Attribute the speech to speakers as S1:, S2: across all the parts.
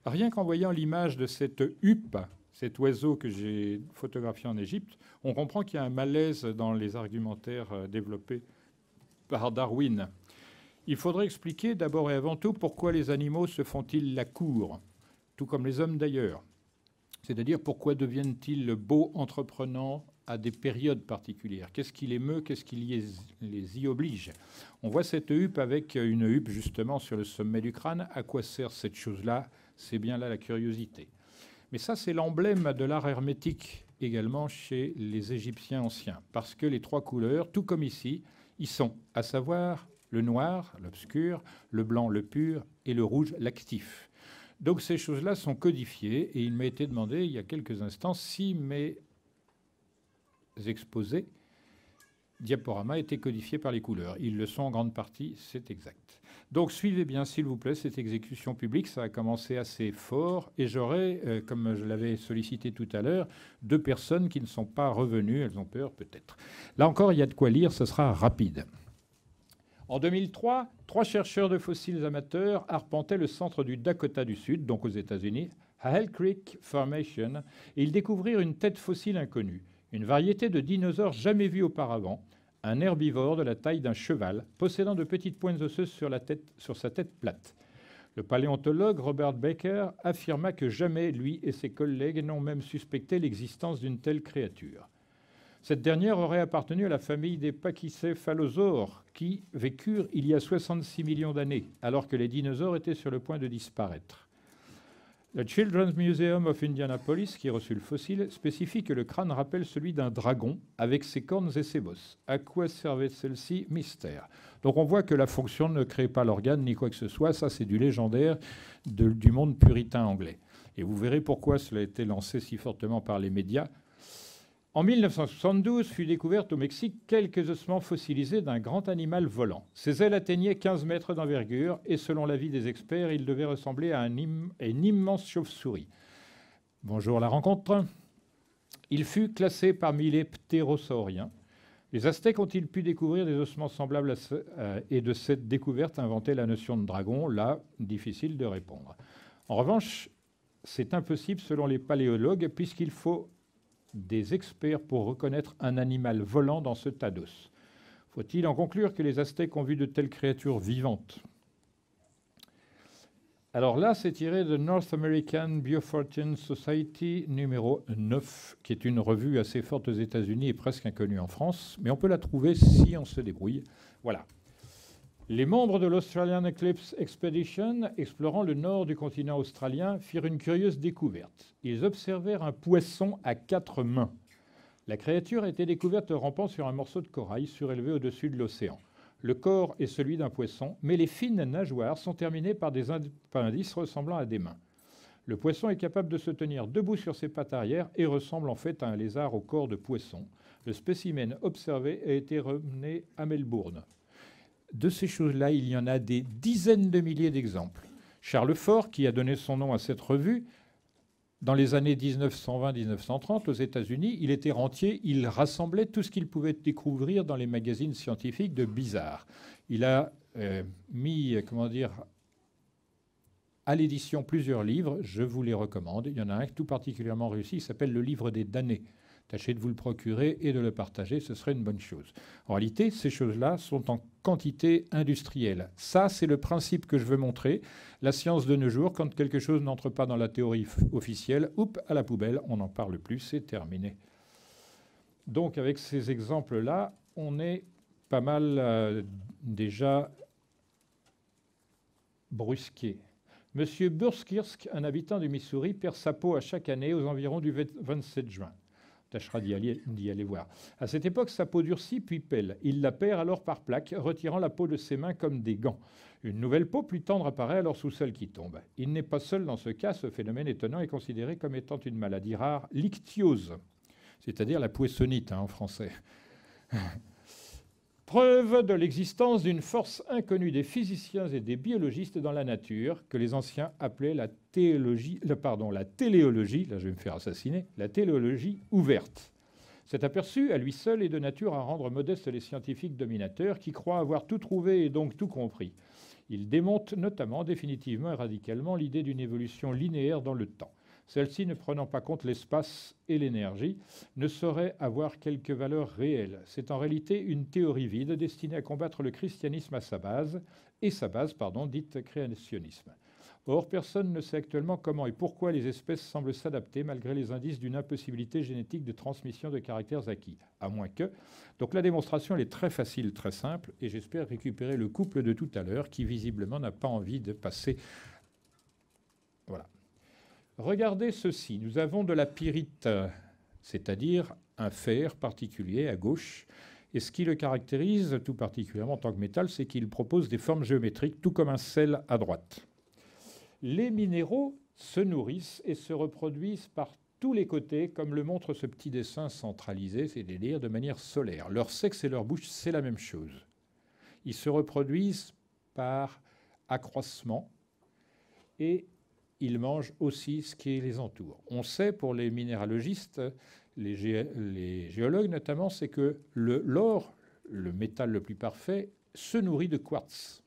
S1: Rien qu'en voyant l'image de cette huppe, cet oiseau que j'ai photographié en Égypte, on comprend qu'il y a un malaise dans les argumentaires développés par Darwin. Il faudrait expliquer d'abord et avant tout pourquoi les animaux se font-ils la cour, tout comme les hommes d'ailleurs. C'est-à-dire pourquoi deviennent-ils beaux, entreprenants à des périodes particulières? Qu'est-ce qui les meut? Qu'est-ce qui les y oblige? On voit cette huppe avec une huppe justement sur le sommet du crâne. À quoi sert cette chose-là? C'est bien là la curiosité. Mais ça, c'est l'emblème de l'art hermétique également chez les Égyptiens anciens. Parce que les trois couleurs, tout comme ici, y sont, à savoir le noir, l'obscur, le blanc, le pur, et le rouge, l'actif. Donc ces choses-là sont codifiées et il m'a été demandé il y a quelques instants si mes exposés diaporamas étaient codifiés par les couleurs. Ils le sont en grande partie, c'est exact. Donc suivez bien s'il vous plaît cette exécution publique, ça a commencé assez fort et j'aurai, comme je l'avais sollicité tout à l'heure, 2 personnes qui ne sont pas revenues, elles ont peur peut-être. Là encore, il y a de quoi lire, ce sera rapide. En 2003, 3 chercheurs de fossiles amateurs arpentaient le centre du Dakota du Sud, donc aux États-Unis, à Hell Creek Formation, et ils découvrirent une tête fossile inconnue, une variété de dinosaure jamais vue auparavant, un herbivore de la taille d'un cheval, possédant de petites pointes osseuses sur sa tête plate. Le paléontologue Robert Baker affirma que jamais lui et ses collègues n'ont même suspecté l'existence d'une telle créature. Cette dernière aurait appartenu à la famille des pachycéphalosaures qui vécurent il y a 66 millions d'années, alors que les dinosaures étaient sur le point de disparaître. Le Children's Museum of Indianapolis, qui a reçu le fossile, spécifie que le crâne rappelle celui d'un dragon avec ses cornes et ses bosses. À quoi servait celle-ci? Mystère. Donc on voit que la fonction ne crée pas l'organe ni quoi que ce soit. Ça, c'est du légendaire du monde puritain anglais. Et vous verrez pourquoi cela a été lancé si fortement par les médias. En 1972 fut découverte au Mexique quelques ossements fossilisés d'un grand animal volant. Ses ailes atteignaient 15 mètres d'envergure et selon l'avis des experts, il devait ressembler à une immense chauve-souris. Bonjour la rencontre. Il fut classé parmi les ptérosauriens. Les Aztèques ont-ils pu découvrir des ossements semblables et de cette découverte inventer la notion de dragon? Là, difficile de répondre. En revanche, c'est impossible selon les paléologues puisqu'il faut des experts pour reconnaître un animal volant dans ce tas d'os. Faut-il en conclure que les Aztèques ont vu de telles créatures vivantes? Alors là, c'est tiré de North American Biofortean Society numéro 9, qui est une revue assez forte aux États-Unis et presque inconnue en France, mais on peut la trouver si on se débrouille. Voilà. Les membres de l'Australian Eclipse Expedition, explorant le nord du continent australien, firent une curieuse découverte. Ils observèrent un poisson à 4 mains. La créature a été découverte rampant sur un morceau de corail surélevé au-dessus de l'océan. Le corps est celui d'un poisson, mais les fines nageoires sont terminées par des appendices ressemblant à des mains. Le poisson est capable de se tenir debout sur ses pattes arrière et ressemble en fait à un lézard au corps de poisson. Le spécimen observé a été ramené à Melbourne. De ces choses-là, il y en a des dizaines de milliers d'exemples. Charles Fort, qui a donné son nom à cette revue, dans les années 1920-1930 aux États-Unis, il était rentier, il rassemblait tout ce qu'il pouvait découvrir dans les magazines scientifiques de bizarre. Il a mis, à l'édition plusieurs livres, je vous les recommande. Il y en a un tout particulièrement réussi, il s'appelle Le Livre des damnés. Tâchez de vous le procurer et de le partager, ce serait une bonne chose. En réalité, ces choses-là sont en quantité industrielle. Ça, c'est le principe que je veux montrer. La science de nos jours, quand quelque chose n'entre pas dans la théorie officielle, oups, à la poubelle, on n'en parle plus, c'est terminé. Donc, avec ces exemples-là, on est pas mal déjà brusqué. Monsieur Burskirsk, un habitant du Missouri, perd sa peau à chaque année aux environs du 27 juin. Tâchera d'y aller voir. À cette époque, sa peau durcit puis pèle. Il la perd alors par plaques, retirant la peau de ses mains comme des gants. Une nouvelle peau plus tendre apparaît alors sous celle qui tombe. Il n'est pas seul dans ce cas. Ce phénomène étonnant est considéré comme étant une maladie rare, l'ichthyose, c'est-à-dire la poissonnite en français. Preuve de l'existence d'une force inconnue des physiciens et des biologistes dans la nature, que les anciens appelaient la téléologie, là je vais me faire assassiner, la téléologie ouverte. Cet aperçu, à lui seul, est de nature à rendre modestes les scientifiques dominateurs qui croient avoir tout trouvé et donc tout compris. Il démonte notamment, définitivement et radicalement, l'idée d'une évolution linéaire dans le temps. Celle-ci, ne prenant pas compte l'espace et l'énergie, ne saurait avoir quelque valeur réelle. C'est en réalité une théorie vide destinée à combattre le christianisme à sa base, dite créationnisme. Or, personne ne sait actuellement comment et pourquoi les espèces semblent s'adapter malgré les indices d'une impossibilité génétique de transmission de caractères acquis, à moins que... Donc la démonstration, elle est très facile, très simple, et j'espère récupérer le couple de tout à l'heure qui visiblement n'a pas envie de passer... Voilà. Regardez ceci. Nous avons de la pyrite, c'est-à-dire un fer particulier à gauche. Et ce qui le caractérise, tout particulièrement en tant que métal, c'est qu'il propose des formes géométriques, tout comme un sel à droite. Les minéraux se nourrissent et se reproduisent par tous les côtés, comme le montre ce petit dessin centralisé, c'est-à-dire de manière solaire. Leur sexe et leur bouche, c'est la même chose. Ils se reproduisent par accroissement et ils mangent aussi ce qui les entoure. On sait pour les minéralogistes, les géologues notamment, c'est que l'or, le métal le plus parfait, se nourrit de quartz.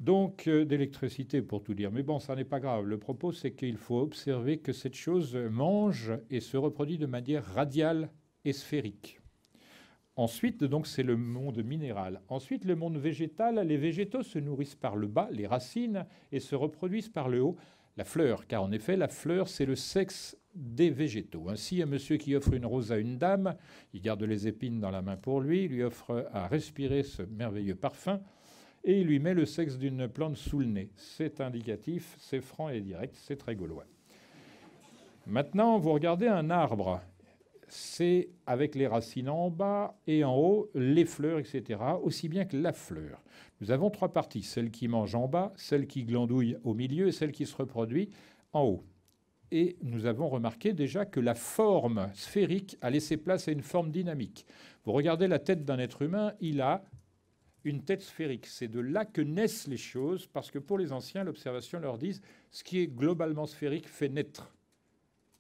S1: Donc d'électricité pour tout dire. Mais bon, ça n'est pas grave. Le propos, c'est qu'il faut observer que cette chose mange et se reproduit de manière radiale et sphérique. Ensuite, donc, c'est le monde minéral. Ensuite, le monde végétal. Les végétaux se nourrissent par le bas, les racines, et se reproduisent par le haut, la fleur. Car en effet, la fleur, c'est le sexe des végétaux. Ainsi, un monsieur qui offre une rose à une dame, il garde les épines dans la main pour lui, lui offre à respirer ce merveilleux parfum, et il lui met le sexe d'une plante sous le nez. C'est indicatif, c'est franc et direct, c'est très gaulois. Maintenant, vous regardez un arbre. C'est avec les racines en bas et en haut, les fleurs, etc., aussi bien que la fleur. Nous avons trois parties, celle qui mange en bas, celle qui glandouille au milieu et celle qui se reproduit en haut. Et nous avons remarqué déjà que la forme sphérique a laissé place à une forme dynamique. Vous regardez la tête d'un être humain, il a une tête sphérique. C'est de là que naissent les choses, parce que pour les anciens, l'observation leur dit ce qui est globalement sphérique fait naître,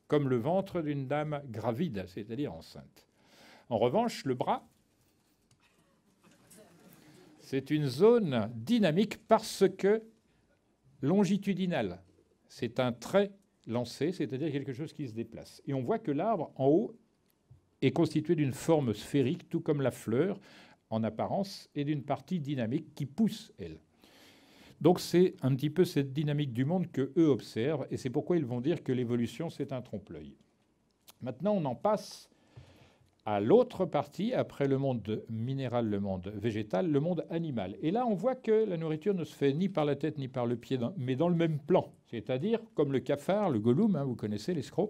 S1: comme le ventre d'une dame gravide, c'est-à-dire enceinte. En revanche, le bras, c'est une zone dynamique parce que longitudinale. C'est un trait lancé, c'est-à-dire quelque chose qui se déplace. Et on voit que l'arbre, en haut, est constitué d'une forme sphérique, tout comme la fleur, en apparence, et d'une partie dynamique qui pousse, elle. Donc c'est un petit peu cette dynamique du monde qu'eux observent, et c'est pourquoi ils vont dire que l'évolution, c'est un trompe-l'œil. Maintenant, on en passe à l'autre partie, après le monde minéral, le monde végétal, le monde animal. Et là, on voit que la nourriture ne se fait ni par la tête ni par le pied, mais dans le même plan. C'est-à-dire, comme le cafard, le gollum, vous connaissez l'escroc,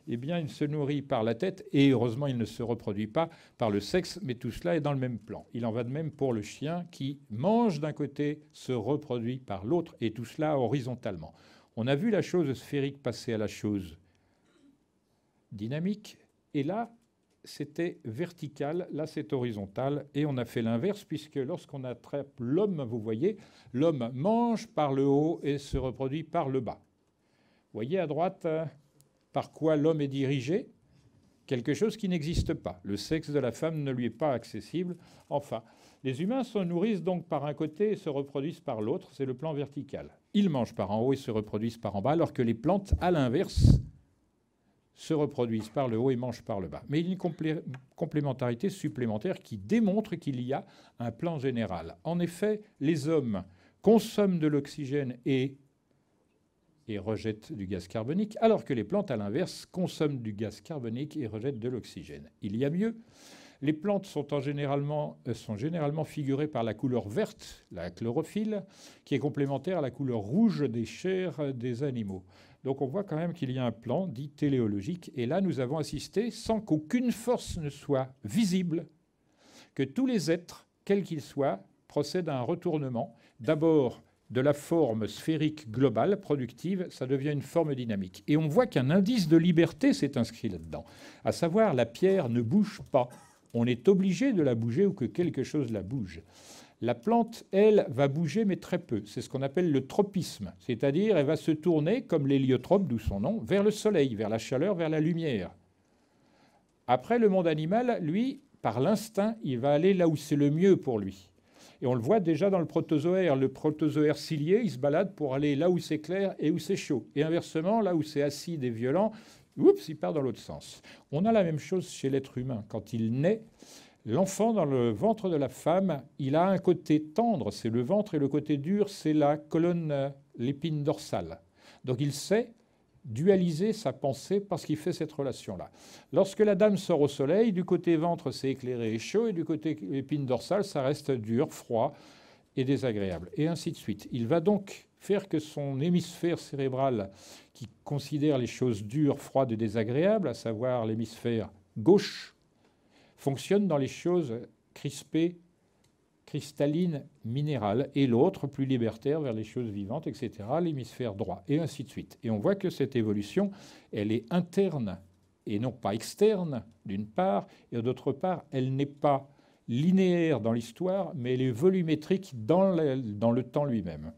S1: eh bien, il se nourrit par la tête, et heureusement, il ne se reproduit pas par le sexe, mais tout cela est dans le même plan. Il en va de même pour le chien qui mange d'un côté, se reproduit par l'autre, et tout cela horizontalement. On a vu la chose sphérique passer à la chose dynamique, et là, c'était vertical, là c'est horizontal, et on a fait l'inverse, puisque lorsqu'on attrape l'homme, vous voyez, l'homme mange par le haut et se reproduit par le bas. Vous voyez à droite par quoi l'homme est dirigé? Quelque chose qui n'existe pas. Le sexe de la femme ne lui est pas accessible. Enfin, les humains se nourrissent donc par un côté et se reproduisent par l'autre, c'est le plan vertical. Ils mangent par en haut et se reproduisent par en bas, alors que les plantes, à l'inverse, se reproduisent par le haut et mangent par le bas. Mais il y a une complémentarité supplémentaire qui démontre qu'il y a un plan général. En effet, les hommes consomment de l'oxygène et rejettent du gaz carbonique, alors que les plantes, à l'inverse, consomment du gaz carbonique et rejettent de l'oxygène. Il y a mieux. Les plantes sont généralement figurées par la couleur verte, la chlorophylle, qui est complémentaire à la couleur rouge des chairs des animaux. Donc on voit quand même qu'il y a un plan dit téléologique. Et là, nous avons assisté, sans qu'aucune force ne soit visible, que tous les êtres, quels qu'ils soient, procèdent à un retournement. D'abord, de la forme sphérique globale, productive, ça devient une forme dynamique. Et on voit qu'un indice de liberté s'est inscrit là-dedans, à savoir la pierre ne bouge pas. On est obligé de la bouger ou que quelque chose la bouge. La plante, elle, va bouger, mais très peu. C'est ce qu'on appelle le tropisme, c'est-à-dire elle va se tourner, comme l'héliotrope, d'où son nom, vers le soleil, vers la chaleur, vers la lumière. Après, le monde animal, lui, par l'instinct, il va aller là où c'est le mieux pour lui. Et on le voit déjà dans le protozoaire. Le protozoaire cilié, il se balade pour aller là où c'est clair et où c'est chaud. Et inversement, là où c'est acide et violent, oups, il part dans l'autre sens. On a la même chose chez l'être humain. Quand il naît, l'enfant dans le ventre de la femme, il a un côté tendre, c'est le ventre, et le côté dur, c'est la colonne, l'épine dorsale. Donc il sait dualiser sa pensée parce qu'il fait cette relation-là. Lorsque la dame sort au soleil, du côté ventre, c'est éclairé et chaud, et du côté épine dorsale, ça reste dur, froid et désagréable, et ainsi de suite. Il va donc faire que son hémisphère cérébral, qui considère les choses dures, froides et désagréables, à savoir l'hémisphère gauche, fonctionne dans les choses crispées, cristallines, minérales, et l'autre, plus libertaire, vers les choses vivantes, etc., l'hémisphère droit, et ainsi de suite. Et on voit que cette évolution, elle est interne et non pas externe, d'une part, et d'autre part, elle n'est pas linéaire dans l'histoire, mais elle est volumétrique dans le temps lui-même.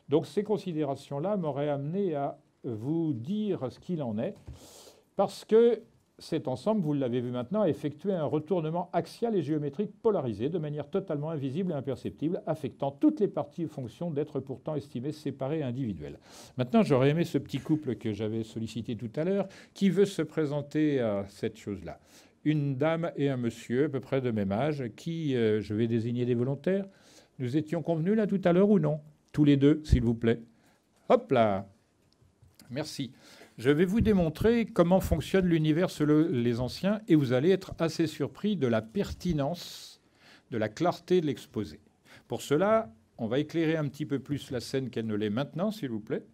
S1: Donc ces considérations-là m'auraient amené à vous dire ce qu'il en est, parce que cet ensemble, vous l'avez vu maintenant, a effectué un retournement axial et géométrique polarisé de manière totalement invisible et imperceptible, affectant toutes les parties et fonctions d'êtres pourtant estimés séparés et individuels. Maintenant, j'aurais aimé ce petit couple que j'avais sollicité tout à l'heure, qui veut se présenter à cette chose-là. Une dame et un monsieur, à peu près de même âge, qui, je vais désigner des volontaires. Nous étions convenus là tout à l'heure ou non? Tous les deux, s'il vous plaît. Hop là. Merci. Je vais vous démontrer comment fonctionne l'univers selon les anciens et vous allez être assez surpris de la pertinence, de la clarté de l'exposé. Pour cela, on va éclairer un petit peu plus la scène qu'elle ne l'est maintenant, s'il vous plaît.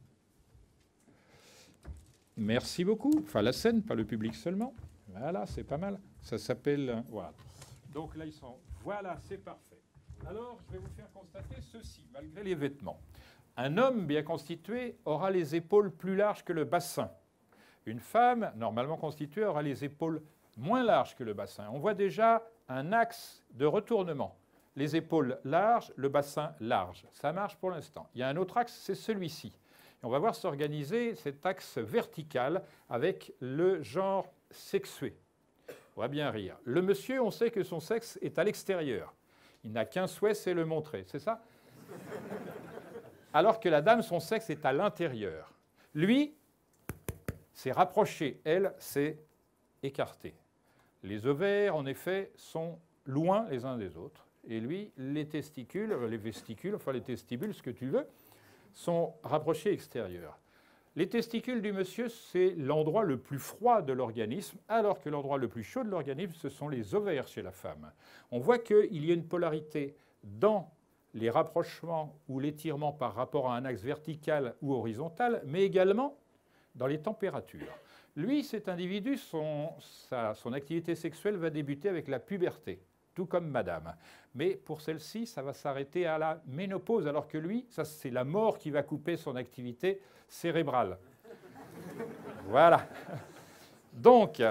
S1: Merci beaucoup. Enfin, la scène, pas le public seulement. Voilà, c'est pas mal. Ça s'appelle... Voilà. Donc là, ils sont... Voilà, c'est parfait. Alors, je vais vous faire constater ceci, malgré les vêtements. Un homme bien constitué aura les épaules plus larges que le bassin. Une femme, normalement constituée, aura les épaules moins larges que le bassin. On voit déjà un axe de retournement. Les épaules larges, le bassin large. Ça marche pour l'instant. Il y a un autre axe, c'est celui-ci. Et on va voir s'organiser cet axe vertical avec le genre sexué. On va bien rire. Le monsieur, on sait que son sexe est à l'extérieur. Il n'a qu'un souhait, c'est le montrer. C'est ça ? Alors que la dame, son sexe est à l'intérieur. Lui, c'est rapproché. Elle, c'est écarté. Les ovaires, en effet, sont loin les uns des autres. Et lui, les testicules, les vesticules, enfin les testibules, ce que tu veux, sont rapprochés extérieurs. Les testicules du monsieur, c'est l'endroit le plus froid de l'organisme, alors que l'endroit le plus chaud de l'organisme, ce sont les ovaires chez la femme. On voit qu'il y a une polarité dans les rapprochements ou l'étirement par rapport à un axe vertical ou horizontal, mais également dans les températures. Lui, cet individu, son activité sexuelle va débuter avec la puberté, tout comme madame. Mais pour celle-ci, ça va s'arrêter à la ménopause, alors que lui, ça c'est la mort qui va couper son activité cérébrale. Voilà. Donc,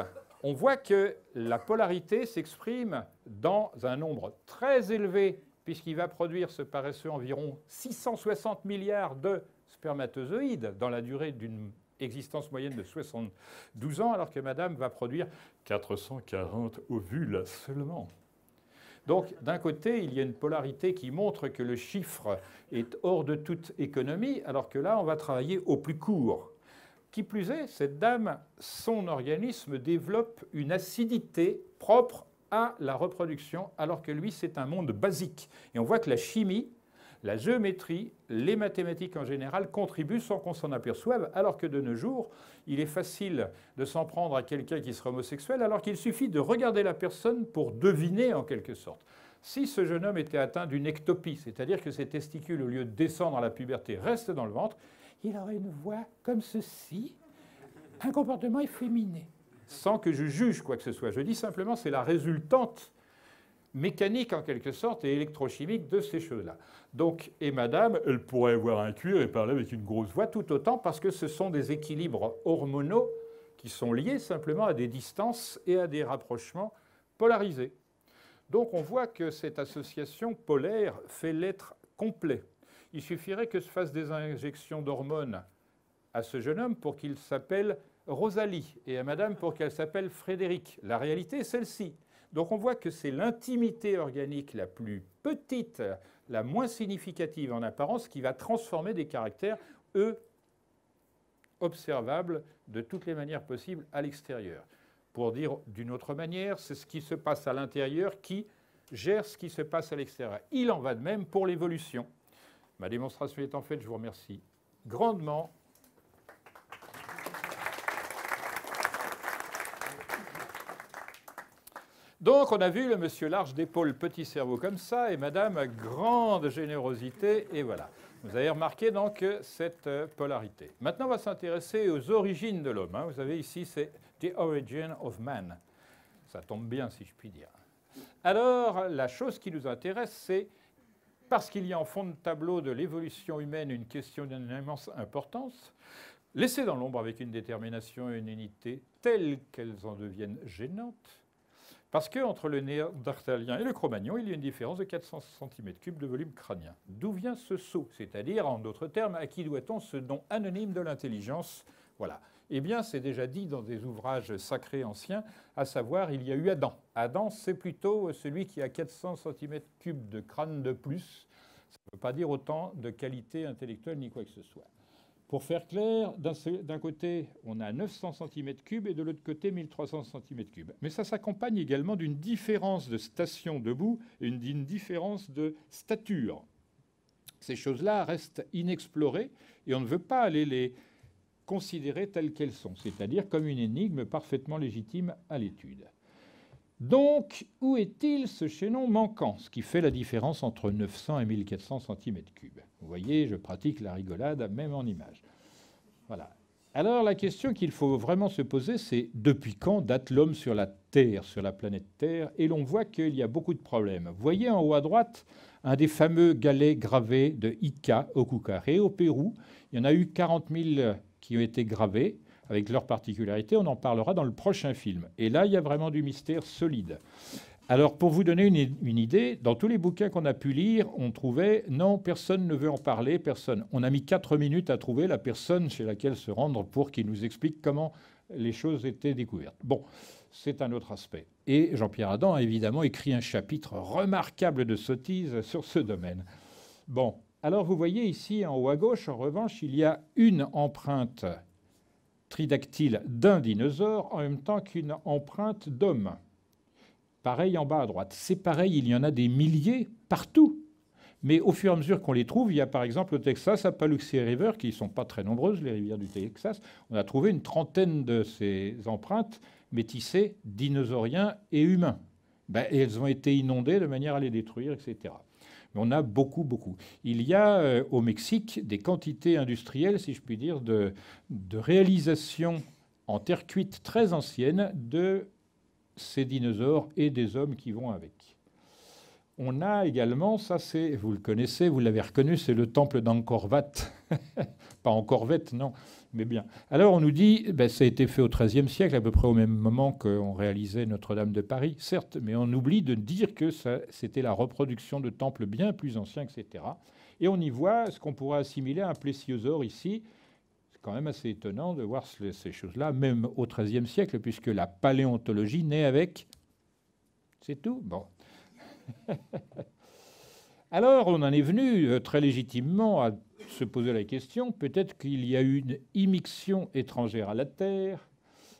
S1: on voit que la polarité s'exprime dans un nombre très élevé, puisqu'il va produire ce paresseux environ 660 milliards de spermatozoïdes dans la durée d'une existence moyenne de 72 ans, alors que madame va produire 440 ovules seulement. Donc, d'un côté, il y a une polarité qui montre que le chiffre est hors de toute économie, alors que là, on va travailler au plus court. Qui plus est, cette dame, son organisme développe une acidité propre à la reproduction, alors que lui, c'est un monde basique. Et on voit que la chimie, la géométrie, les mathématiques en général contribuent sans qu'on s'en aperçoive, alors que de nos jours, il est facile de s'en prendre à quelqu'un qui serait homosexuel, alors qu'il suffit de regarder la personne pour deviner en quelque sorte. Si ce jeune homme était atteint d'une ectopie, c'est-à-dire que ses testicules, au lieu de descendre à la puberté, restent dans le ventre, il aurait une voix comme ceci, un comportement efféminé, sans que je juge quoi que ce soit. Je dis simplement c'est la résultante mécanique en quelque sorte et électrochimique de ces choses-là. Donc, et madame, elle pourrait avoir un cuir et parler avec une grosse voix tout autant parce que ce sont des équilibres hormonaux qui sont liés simplement à des distances et à des rapprochements polarisés. Donc on voit que cette association polaire fait l'être complet. Il suffirait que se fasse des injections d'hormones à ce jeune homme pour qu'il s'appelle Rosalie et à madame pour qu'elle s'appelle Frédéric. La réalité est celle-ci. Donc on voit que c'est l'intimité organique la plus petite, la moins significative en apparence, qui va transformer des caractères, eux, observables de toutes les manières possibles à l'extérieur. Pour dire d'une autre manière, c'est ce qui se passe à l'intérieur qui gère ce qui se passe à l'extérieur. Il en va de même pour l'évolution. Ma démonstration étant faite, je vous remercie grandement. Donc, on a vu le monsieur large d'épaule, petit cerveau comme ça, et madame grande générosité, et voilà. Vous avez remarqué donc cette polarité. Maintenant, on va s'intéresser aux origines de l'homme. Vous avez ici, c'est « The Origin of Man ». Ça tombe bien, si je puis dire. Alors, la chose qui nous intéresse, c'est, parce qu'il y a en fond de tableau de l'évolution humaine une question d'une immense importance, laissée dans l'ombre avec une détermination et une unité telles qu'elles en deviennent gênantes, parce qu'entre le néandertalien et le Cro-Magnon, il y a une différence de 400 cm3 de volume crânien. D'où vient ce saut? C'est-à-dire, en d'autres termes, à qui doit-on ce don anonyme de l'intelligence? Voilà. Eh bien, c'est déjà dit dans des ouvrages sacrés anciens, à savoir, il y a eu Adam. Adam, c'est plutôt celui qui a 400 cm3 de crâne de plus. Ça ne veut pas dire autant de qualité intellectuelle ni quoi que ce soit. Pour faire clair, d'un côté, on a 900 cm3 et de l'autre côté, 1300 cm3. Mais ça s'accompagne également d'une différence de station debout et d'une différence de stature. Ces choses-là restent inexplorées et on ne veut pas aller les considérer telles qu'elles sont, c'est-à-dire comme une énigme parfaitement légitime à l'étude. Donc, où est-il ce chaînon manquant, ce qui fait la différence entre 900 et 1400 cm3? Vous voyez, je pratique la rigolade même en image. Voilà. Alors, la question qu'il faut vraiment se poser, c'est depuis quand date l'homme sur la Terre, sur la planète Terre? Et l'on voit qu'il y a beaucoup de problèmes. Vous voyez en haut à droite un des fameux galets gravés de Ica au Cucaré, au Pérou. Il y en a eu 40 000 qui ont été gravés, avec leurs particularités. On en parlera dans le prochain film. Et là, il y a vraiment du mystère solide. Alors, pour vous donner une idée, dans tous les bouquins qu'on a pu lire, on trouvait « non, personne ne veut en parler, personne ». On a mis 4 minutes à trouver la personne chez laquelle se rendre pour qu'il nous explique comment les choses étaient découvertes. Bon, c'est un autre aspect. Et Jean-Pierre Adam a évidemment écrit un chapitre remarquable de sottises sur ce domaine. Bon, alors vous voyez ici, en haut à gauche, en revanche, il y a une empreinte tridactyle d'un dinosaure en même temps qu'une empreinte d'homme. Pareil en bas à droite. C'est pareil, il y en a des milliers partout. Mais au fur et à mesure qu'on les trouve, il y a par exemple au Texas, à Paluxy River, qui ne sont pas très nombreuses, les rivières du Texas, on a trouvé une trentaine de ces empreintes métissées, dinosauriens et humains. Et elles ont été inondées de manière à les détruire, etc. Mais on a beaucoup, beaucoup. Il y a au Mexique des quantités industrielles, si je puis dire, de réalisations en terre cuite très anciennes de ces dinosaures et des hommes qui vont avec. On a également, ça c'est, vous le connaissez, vous l'avez reconnu, c'est le temple d'Angkor Wat. Pas Angkor Wat, non, mais bien. Alors on nous dit, ça a été fait au XIIIe siècle, à peu près au même moment qu'on réalisait Notre-Dame de Paris, certes, mais on oublie de dire que c'était la reproduction de temples bien plus anciens, etc. Et on y voit ce qu'on pourrait assimiler à un plésiosaure ici. C'est quand même assez étonnant de voir ces choses-là, même au XIIIe siècle, puisque la paléontologie naît avec... C'est tout. Bon. Alors, on en est venu très légitimement à se poser la question, peut-être qu'il y a eu une immixtion étrangère à la Terre,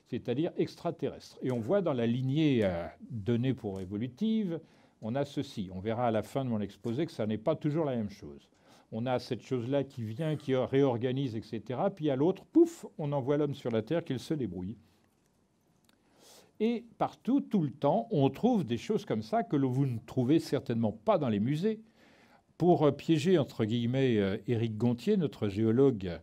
S1: c'est-à-dire extraterrestre. Et on voit dans la lignée donnée pour évolutive, on a ceci. On verra à la fin de mon exposé que ça n'est pas toujours la même chose. On a cette chose-là qui vient, qui réorganise, etc. Puis à l'autre, pouf, on envoie l'homme sur la Terre, qu'il se débrouille. Et partout, tout le temps, on trouve des choses comme ça que vous ne trouvez certainement pas dans les musées. Pour piéger, entre guillemets, Éric Gontier, notre géologue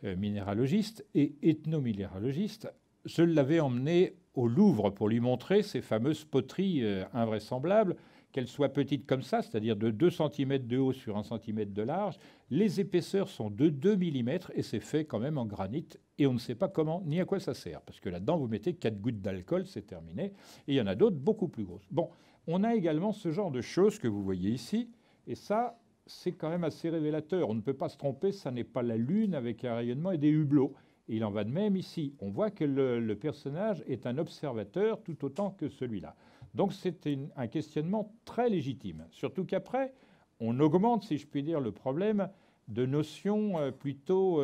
S1: minéralogiste et ethnominéralogiste, je l'avais emmené au Louvre pour lui montrer ces fameuses poteries invraisemblables, qu'elles soient petites comme ça, c'est-à-dire de 2 cm de haut sur 1 cm de large. Les épaisseurs sont de 2 mm et c'est fait quand même en granit. Et on ne sait pas comment ni à quoi ça sert, parce que là-dedans, vous mettez 4 gouttes d'alcool, c'est terminé. Et il y en a d'autres beaucoup plus grosses. Bon, on a également ce genre de choses que vous voyez ici. Et ça, c'est quand même assez révélateur. On ne peut pas se tromper, ça n'est pas la Lune avec un rayonnement et des hublots. Et il en va de même ici. On voit que le personnage est un observateur tout autant que celui-là. Donc c'est un questionnement très légitime. Surtout qu'après, on augmente, si je puis dire, le problème de notions plutôt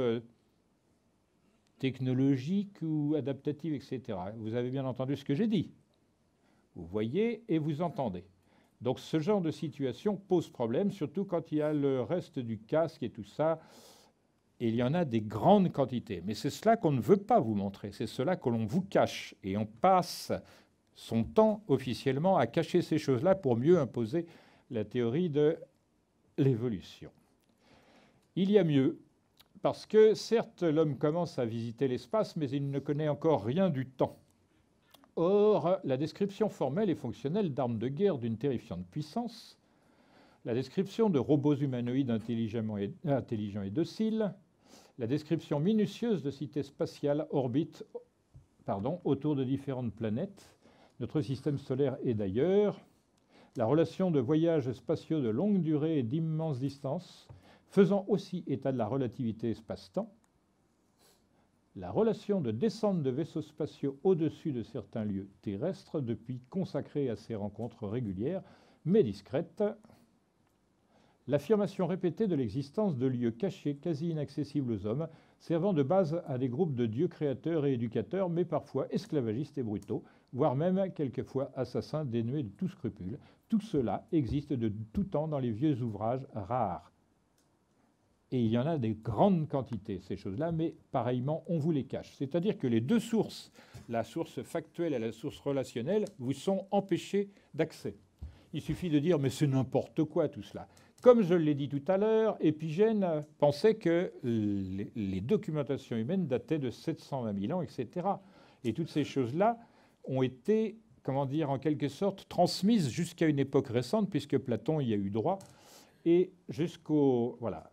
S1: technologiques ou adaptatives, etc. Vous avez bien entendu ce que j'ai dit. Vous voyez et vous entendez. Donc ce genre de situation pose problème, surtout quand il y a le reste du casque et tout ça. Et il y en a des grandes quantités. Mais c'est cela qu'on ne veut pas vous montrer. C'est cela que l'on vous cache. Et on passe son temps officiellement à cacher ces choses-là pour mieux imposer la théorie de l'évolution. Il y a mieux, parce que certes, l'homme commence à visiter l'espace, mais il ne connaît encore rien du temps. Or, la description formelle et fonctionnelle d'armes de guerre d'une terrifiante puissance, la description de robots humanoïdes intelligents et dociles, la description minutieuse de cités spatiales orbitent autour de différentes planètes, notre système solaire et d'ailleurs, la relation de voyages spatiaux de longue durée et d'immenses distances, faisant aussi état de la relativité espace-temps, la relation de descente de vaisseaux spatiaux au-dessus de certains lieux terrestres, depuis consacrés à ces rencontres régulières, mais discrètes, l'affirmation répétée de l'existence de lieux cachés, quasi inaccessibles aux hommes, servant de base à des groupes de dieux créateurs et éducateurs, mais parfois esclavagistes et brutaux, voire même quelquefois assassins dénués de tout scrupule. Tout cela existe de tout temps dans les vieux ouvrages rares. Et il y en a des grandes quantités, ces choses-là, mais pareillement, on vous les cache. C'est-à-dire que les deux sources, la source factuelle et la source relationnelle, vous sont empêchées d'accès. Il suffit de dire, mais c'est n'importe quoi tout cela. Comme je l'ai dit tout à l'heure, Épigène pensait que les documentations humaines dataient de 720 000 ans, etc. Et toutes ces choses-là ont été, comment dire, en quelque sorte transmises jusqu'à une époque récente, puisque Platon y a eu droit, et jusqu'au... Voilà.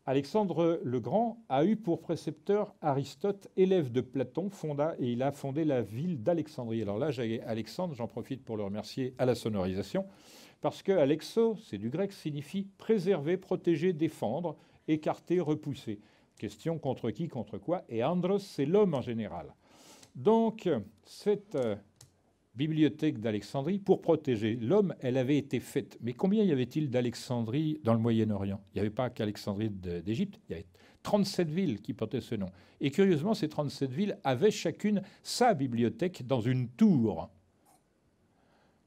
S1: Alexandre le Grand a eu pour précepteur Aristote, élève de Platon, et il a fondé la ville d'Alexandrie. Alors là, j'ai Alexandre, j'en profite pour le remercier à la sonorisation, parce que Alexo, c'est du grec, signifie préserver, protéger, défendre, écarter, repousser. Question contre qui, contre quoi, et andros, c'est l'homme en général. Donc, cette bibliothèque d'Alexandrie, pour protéger l'homme, elle avait été faite. Mais combien y avait-il d'Alexandrie dans le Moyen-Orient? Il n'y avait pas qu'Alexandrie d'Égypte, il y avait 37 villes qui portaient ce nom. Et curieusement, ces 37 villes avaient chacune sa bibliothèque dans une tour.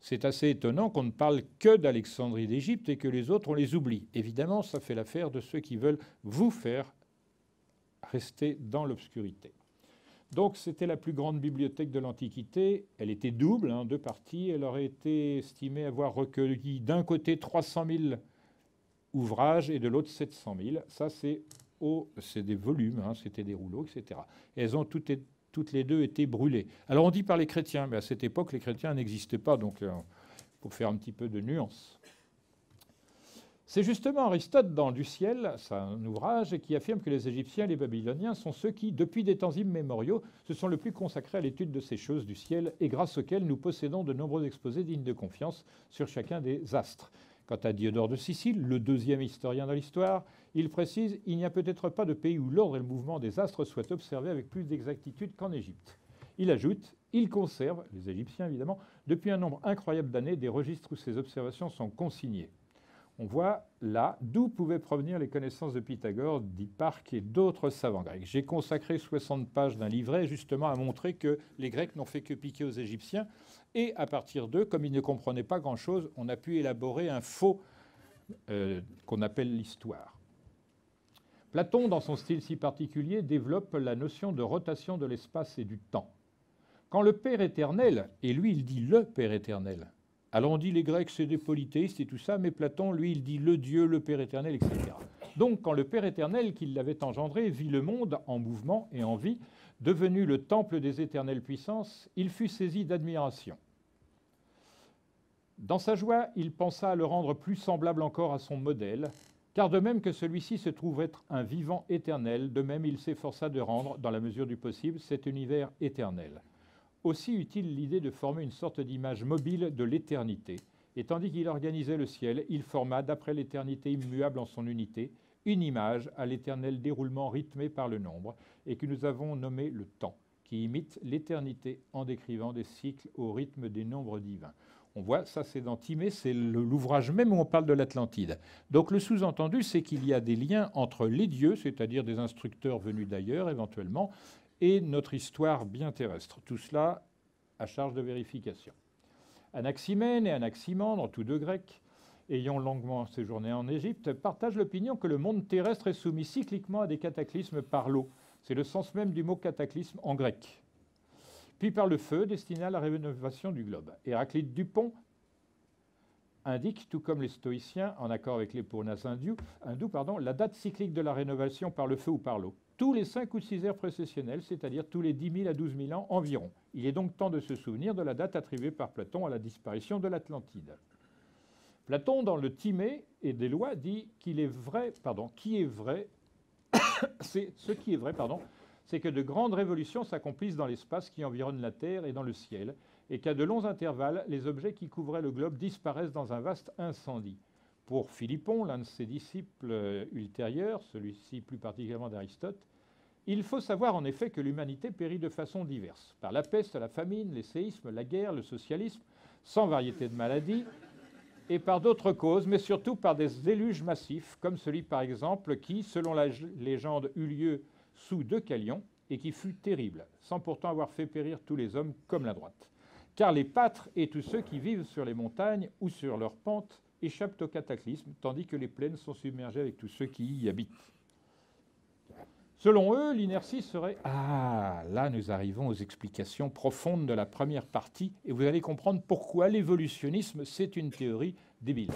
S1: C'est assez étonnant qu'on ne parle que d'Alexandrie d'Égypte et que les autres, on les oublie. Évidemment, ça fait l'affaire de ceux qui veulent vous faire rester dans l'obscurité. Donc, c'était la plus grande bibliothèque de l'Antiquité. Elle était double, deux parties. Elle aurait été estimée avoir recueilli d'un côté 300 000 ouvrages et de l'autre 700 000. Ça, c'est des volumes, c'était des rouleaux, etc. Et elles ont toutes les deux été brûlées. Alors, on dit par les chrétiens, mais à cette époque, les chrétiens n'existaient pas, donc pour faire un petit peu de nuance. C'est justement Aristote, dans Du ciel, c'est un ouvrage, qui affirme que les Égyptiens et les Babyloniens sont ceux qui, depuis des temps immémoriaux, se sont le plus consacrés à l'étude de ces choses du ciel et grâce auxquelles nous possédons de nombreux exposés dignes de confiance sur chacun des astres. Quant à Diodore de Sicile, le deuxième historien de l'histoire, il précise « Il n'y a peut-être pas de pays où l'ordre et le mouvement des astres soient observés avec plus d'exactitude qu'en Égypte. » Il ajoute « Ils conservent, les Égyptiens évidemment, depuis un nombre incroyable d'années, des registres où ces observations sont consignées. » On voit là d'où pouvaient provenir les connaissances de Pythagore, d'Hipparque et d'autres savants grecs. J'ai consacré 60 pages d'un livret justement à montrer que les Grecs n'ont fait que piquer aux Égyptiens. Et à partir d'eux, comme ils ne comprenaient pas grand-chose, on a pu élaborer un faux qu'on appelle l'histoire. Platon, dans son style si particulier, développe la notion de rotation de l'espace et du temps. Quand le Père éternel, et lui il dit le Père éternel, alors on dit les Grecs c'est des polythéistes et tout ça, mais Platon, lui, il dit le Dieu, le Père éternel, etc. Donc quand le Père éternel qui l'avait engendré vit le monde en mouvement et en vie, devenu le temple des éternelles puissances, il fut saisi d'admiration. Dans sa joie, il pensa à le rendre plus semblable encore à son modèle, car de même que celui-ci se trouve être un vivant éternel, de même il s'efforça de rendre, dans la mesure du possible, cet univers éternel. Aussi eut-il l'idée de former une sorte d'image mobile de l'éternité, et tandis qu'il organisait le ciel, il forma, d'après l'éternité immuable en son unité, une image à l'éternel déroulement rythmé par le nombre, et que nous avons nommé le temps, qui imite l'éternité en décrivant des cycles au rythme des nombres divins. On voit, ça c'est dans Timée, c'est l'ouvrage même où on parle de l'Atlantide. Donc le sous-entendu, c'est qu'il y a des liens entre les dieux, c'est-à-dire des instructeurs venus d'ailleurs éventuellement, et notre histoire bien terrestre. Tout cela à charge de vérification. Anaximène et Anaximandre, tous deux grecs, ayant longuement séjourné en Égypte, partagent l'opinion que le monde terrestre est soumis cycliquement à des cataclysmes par l'eau. C'est le sens même du mot cataclysme en grec. Puis par le feu, destiné à la rénovation du globe. Héraclite Dupont indique, tout comme les stoïciens, en accord avec les Puranas hindous, la date cyclique de la rénovation par le feu ou par l'eau. Tous les 5 ou 6 ères précessionnelles, c'est-à-dire tous les 10 000 à 12 000 ans environ. Il est donc temps de se souvenir de la date attribuée par Platon à la disparition de l'Atlantide. Platon, dans le Timée et des lois, dit qu'il est vrai, c'est que de grandes révolutions s'accomplissent dans l'espace qui environne la Terre et dans le ciel, et qu'à de longs intervalles, les objets qui couvraient le globe disparaissent dans un vaste incendie. Pour Philippon, l'un de ses disciples ultérieurs, celui-ci plus particulièrement d'Aristote, il faut savoir en effet que l'humanité périt de façon diverse, par la peste, la famine, les séismes, la guerre, le socialisme, sans variété de maladies, et par d'autres causes, mais surtout par des déluges massifs, comme celui par exemple qui, selon la légende, eut lieu sous Deucalion, et qui fut terrible, sans pourtant avoir fait périr tous les hommes comme la droite. Car les pâtres et tous ceux qui vivent sur les montagnes ou sur leurs pentes échappent au cataclysme, tandis que les plaines sont submergées avec tous ceux qui y habitent. Selon eux, l'inertie serait... Ah, là nous arrivons aux explications profondes de la première partie, et vous allez comprendre pourquoi l'évolutionnisme, c'est une théorie débile.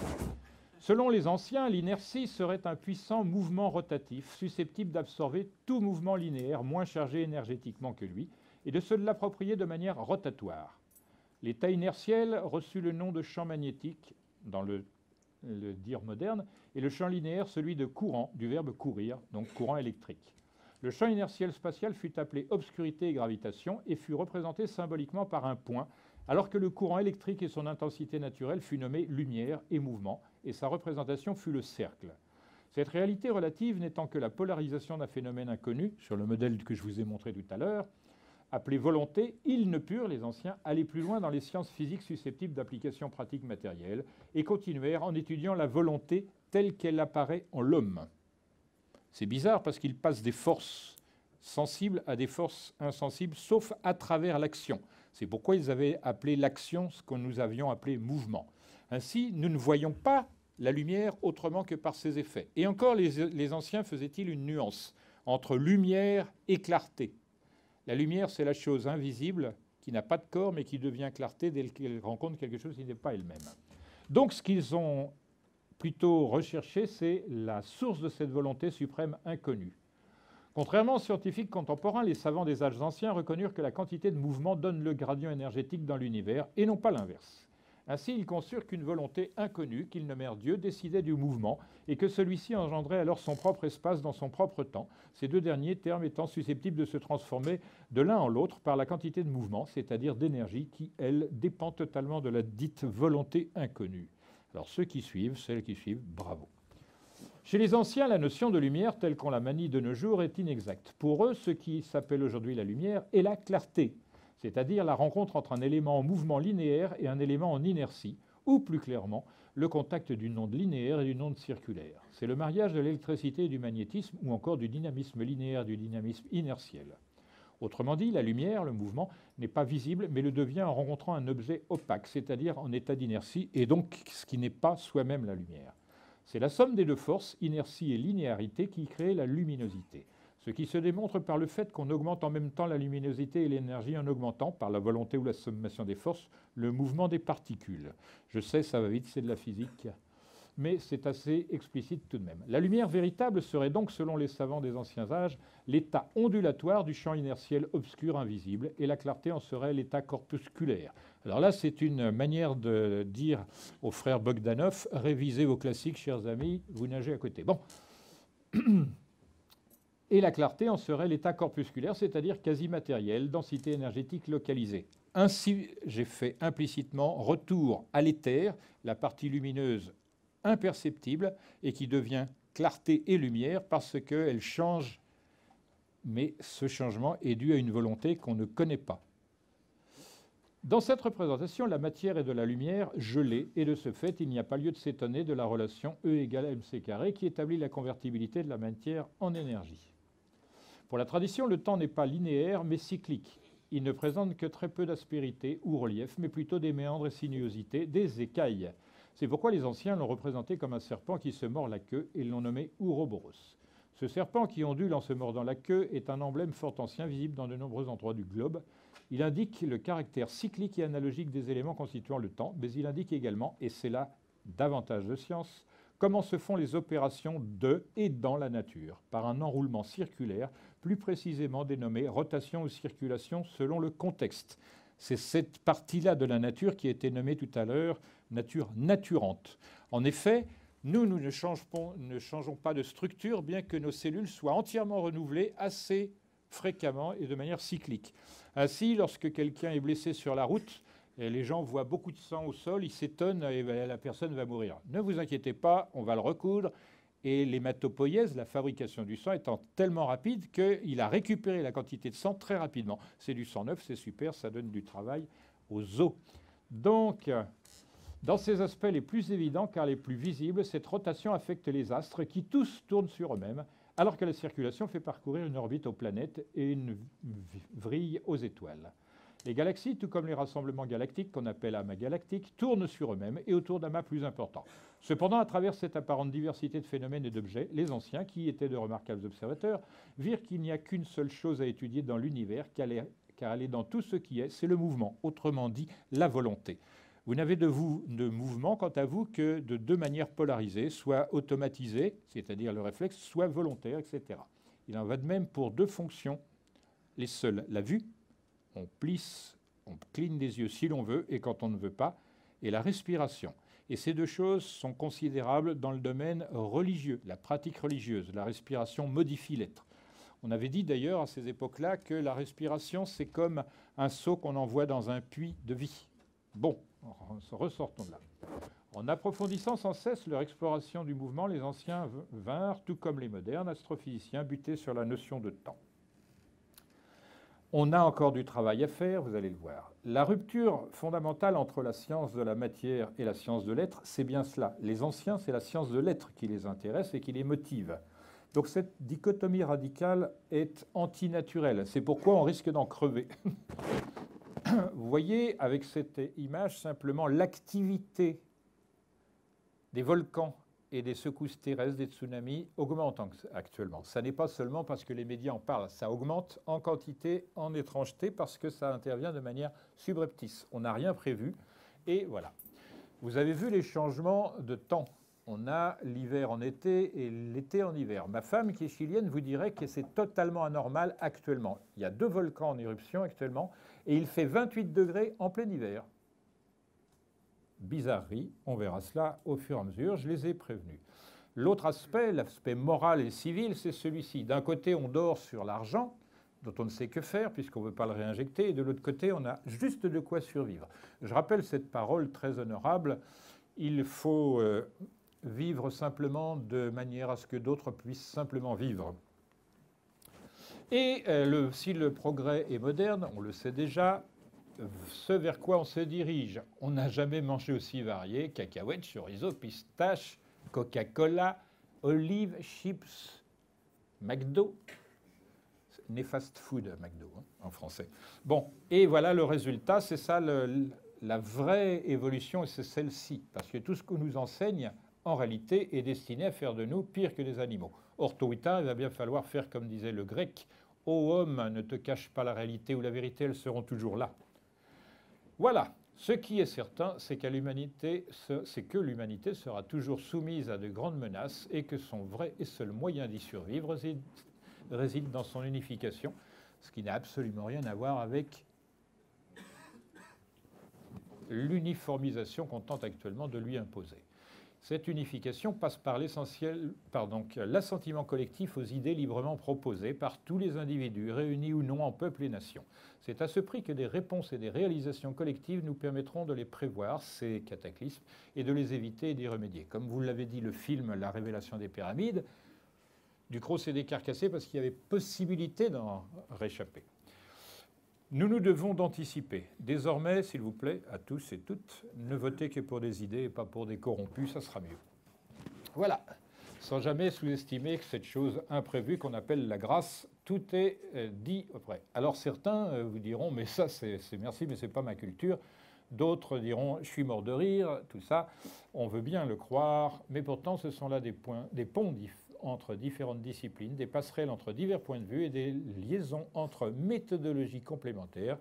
S1: Selon les anciens, l'inertie serait un puissant mouvement rotatif, susceptible d'absorber tout mouvement linéaire moins chargé énergétiquement que lui, et de se l'approprier de manière rotatoire. L'état inertiel reçut le nom de champ magnétique dans le dire moderne, et le champ linéaire celui de courant, du verbe courir, donc courant électrique. Le champ inertiel spatial fut appelé obscurité et gravitation et fut représenté symboliquement par un point, alors que le courant électrique et son intensité naturelle fut nommé lumière et mouvement, et sa représentation fut le cercle. Cette réalité relative n'étant que la polarisation d'un phénomène inconnu, sur le modèle que je vous ai montré tout à l'heure, appelé volonté, ils ne purent, les anciens, aller plus loin dans les sciences physiques susceptibles d'applications pratiques matérielles, et continuèrent en étudiant la volonté telle qu'elle apparaît en l'homme. C'est bizarre parce qu'ils passent des forces sensibles à des forces insensibles, sauf à travers l'action. C'est pourquoi ils avaient appelé l'action ce que nous avions appelé mouvement. Ainsi, nous ne voyons pas la lumière autrement que par ses effets. Et encore, les anciens faisaient-ils une nuance entre lumière et clarté. La lumière, c'est la chose invisible qui n'a pas de corps, mais qui devient clarté dès qu'elle rencontre quelque chose qui n'est pas elle-même. Donc, ce qu'ils ont plutôt recherché, c'est la source de cette volonté suprême inconnue. Contrairement aux scientifiques contemporains, les savants des âges anciens reconnurent que la quantité de mouvement donne le gradient énergétique dans l'univers, et non pas l'inverse. Ainsi, ils conçurent qu'une volonté inconnue, qu'ils nommèrent Dieu, décidait du mouvement, et que celui-ci engendrait alors son propre espace dans son propre temps, ces deux derniers termes étant susceptibles de se transformer de l'un en l'autre par la quantité de mouvement, c'est-à-dire d'énergie, qui, elle, dépend totalement de la dite volonté inconnue. Alors celles qui suivent, bravo. Chez les anciens, la notion de lumière, telle qu'on la manie de nos jours, est inexacte. Pour eux, ce qui s'appelle aujourd'hui la lumière est la clarté, c'est-à-dire la rencontre entre un élément en mouvement linéaire et un élément en inertie, ou plus clairement, le contact d'une onde linéaire et d'une onde circulaire. C'est le mariage de l'électricité et du magnétisme, ou encore du dynamisme linéaire et du dynamisme inertiel. Autrement dit, la lumière, le mouvement, n'est pas visible, mais le devient en rencontrant un objet opaque, c'est-à-dire en état d'inertie, et donc ce qui n'est pas soi-même la lumière. C'est la somme des deux forces, inertie et linéarité, qui crée la luminosité. Ce qui se démontre par le fait qu'on augmente en même temps la luminosité et l'énergie en augmentant, par la volonté ou la sommation des forces, le mouvement des particules. Je sais, ça va vite, c'est de la physique, mais c'est assez explicite tout de même. La lumière véritable serait donc, selon les savants des anciens âges, l'état ondulatoire du champ inertiel obscur invisible, et la clarté en serait l'état corpusculaire. Alors là, c'est une manière de dire aux frères Bogdanov, révisez vos classiques, chers amis, vous nagez à côté. Bon. Et la clarté en serait l'état corpusculaire, c'est-à-dire quasi matériel, densité énergétique localisée. Ainsi, j'ai fait implicitement retour à l'éther, la partie lumineuse imperceptible et qui devient clarté et lumière parce qu'elle change, mais ce changement est dû à une volonté qu'on ne connaît pas. Dans cette représentation, la matière est de la lumière gelée, et de ce fait, il n'y a pas lieu de s'étonner de la relation E égale mc carré qui établit la convertibilité de la matière en énergie. Pour la tradition, le temps n'est pas linéaire, mais cyclique. Il ne présente que très peu d'aspérité ou relief, mais plutôt des méandres et sinuosités, des écailles. C'est pourquoi les anciens l'ont représenté comme un serpent qui se mord la queue et l'ont nommé Ouroboros. Ce serpent qui ondule en se mordant la queue est un emblème fort ancien visible dans de nombreux endroits du globe. Il indique le caractère cyclique et analogique des éléments constituant le temps, mais il indique également, et c'est là davantage de science, comment se font les opérations de et dans la nature, par un enroulement circulaire, plus précisément dénommé rotation ou circulation selon le contexte. C'est cette partie-là de la nature qui a été nommée tout à l'heure nature naturante. En effet, nous ne changeons pas de structure, bien que nos cellules soient entièrement renouvelées assez fréquemment et de manière cyclique. Ainsi, lorsque quelqu'un est blessé sur la route, et les gens voient beaucoup de sang au sol, ils s'étonnent et la personne va mourir. Ne vous inquiétez pas, on va le recoudre. Et l'hématopoïèse, la fabrication du sang, étant tellement rapide qu'il a récupéré la quantité de sang très rapidement. C'est du sang neuf, c'est super, ça donne du travail aux os. Donc, dans ces aspects les plus évidents, car les plus visibles, cette rotation affecte les astres qui tous tournent sur eux-mêmes, alors que la circulation fait parcourir une orbite aux planètes et une vrille aux étoiles. Les galaxies, tout comme les rassemblements galactiques qu'on appelle amas galactiques, tournent sur eux-mêmes et autour d'amas plus importants. Cependant, à travers cette apparente diversité de phénomènes et d'objets, les anciens, qui étaient de remarquables observateurs, virent qu'il n'y a qu'une seule chose à étudier dans l'univers, car elle est dans tout ce qui est, c'est le mouvement, autrement dit la volonté. Vous n'avez de mouvement, quant à vous, que de deux manières polarisées, soit automatisées, c'est-à-dire le réflexe, soit volontaire, etc. Il en va de même pour deux fonctions, les seules, la vue, on plisse, on cligne des yeux si l'on veut, et quand on ne veut pas, et la respiration. Et ces deux choses sont considérables dans le domaine religieux, la pratique religieuse. La respiration modifie l'être. On avait dit d'ailleurs à ces époques-là que la respiration, c'est comme un seau qu'on envoie dans un puits de vie. Bon, ressortons de là. En approfondissant sans cesse leur exploration du mouvement, les anciens vinrent, tout comme les modernes astrophysiciens, buter sur la notion de temps. On a encore du travail à faire, vous allez le voir. La rupture fondamentale entre la science de la matière et la science de l'être, c'est bien cela. Les anciens, c'est la science de l'être qui les intéresse et qui les motive. Donc cette dichotomie radicale est antinaturelle. C'est pourquoi on risque d'en crever. Vous voyez avec cette image simplement l'activité des volcans et des secousses terrestres, des tsunamis, augmente actuellement. Ça n'est pas seulement parce que les médias en parlent, ça augmente en quantité, en étrangeté, parce que ça intervient de manière subreptice. On n'a rien prévu, et voilà. Vous avez vu les changements de temps. On a l'hiver en été et l'été en hiver. Ma femme, qui est chilienne, vous dirait que c'est totalement anormal actuellement. Il y a 2 volcans en éruption actuellement, et il fait 28 degrés en plein hiver. Bizarrerie, on verra cela au fur et à mesure, je les ai prévenus. L'autre aspect, l'aspect moral et civil, c'est celui-ci. D'un côté, on dort sur l'argent, dont on ne sait que faire puisqu'on ne veut pas le réinjecter, et de l'autre côté, on a juste de quoi survivre. Je rappelle cette parole très honorable, il faut vivre simplement de manière à ce que d'autres puissent simplement vivre. Et si le progrès est moderne, on le sait déjà, ce vers quoi on se dirige. On n'a jamais mangé aussi varié, cacahuètes, chorizo, pistache, Coca-Cola, olives, chips, McDo. Néfaste food, McDo, hein, en français. Bon, et voilà le résultat, c'est ça la vraie évolution, et c'est celle-ci. Parce que tout ce qu'on nous enseigne, en réalité, est destiné à faire de nous pire que des animaux. Or, tôt ou tard, il va bien falloir faire comme disait le grec, « Ô homme, ne te cache pas la réalité ou la vérité, elles seront toujours là ». Voilà, ce qui est certain, c'est que l'humanité sera toujours soumise à de grandes menaces et que son vrai et seul moyen d'y survivre réside dans son unification, ce qui n'a absolument rien à voir avec l'uniformisation qu'on tente actuellement de lui imposer. Cette unification passe par l'assentiment collectif aux idées librement proposées par tous les individus, réunis ou non en peuples et nations. C'est à ce prix que des réponses et des réalisations collectives nous permettront de les prévoir, ces cataclysmes, et de les éviter et d'y remédier. Comme vous l'avez dit, le film La Révélation des pyramides, Ducrot s'est décarcassé parce qu'il y avait possibilité d'en réchapper. Nous nous devons d'anticiper. Désormais, s'il vous plaît, à tous et toutes, ne votez que pour des idées et pas pour des corrompus, ça sera mieux. Voilà. Sans jamais sous-estimer que cette chose imprévue qu'on appelle la grâce, tout est dit après. Alors certains vous diront, mais ça c'est merci, mais c'est pas ma culture. D'autres diront, je suis mort de rire, tout ça. On veut bien le croire, mais pourtant ce sont là des ponts entre différentes disciplines, des passerelles entre divers points de vue et des liaisons entre méthodologies complémentaires.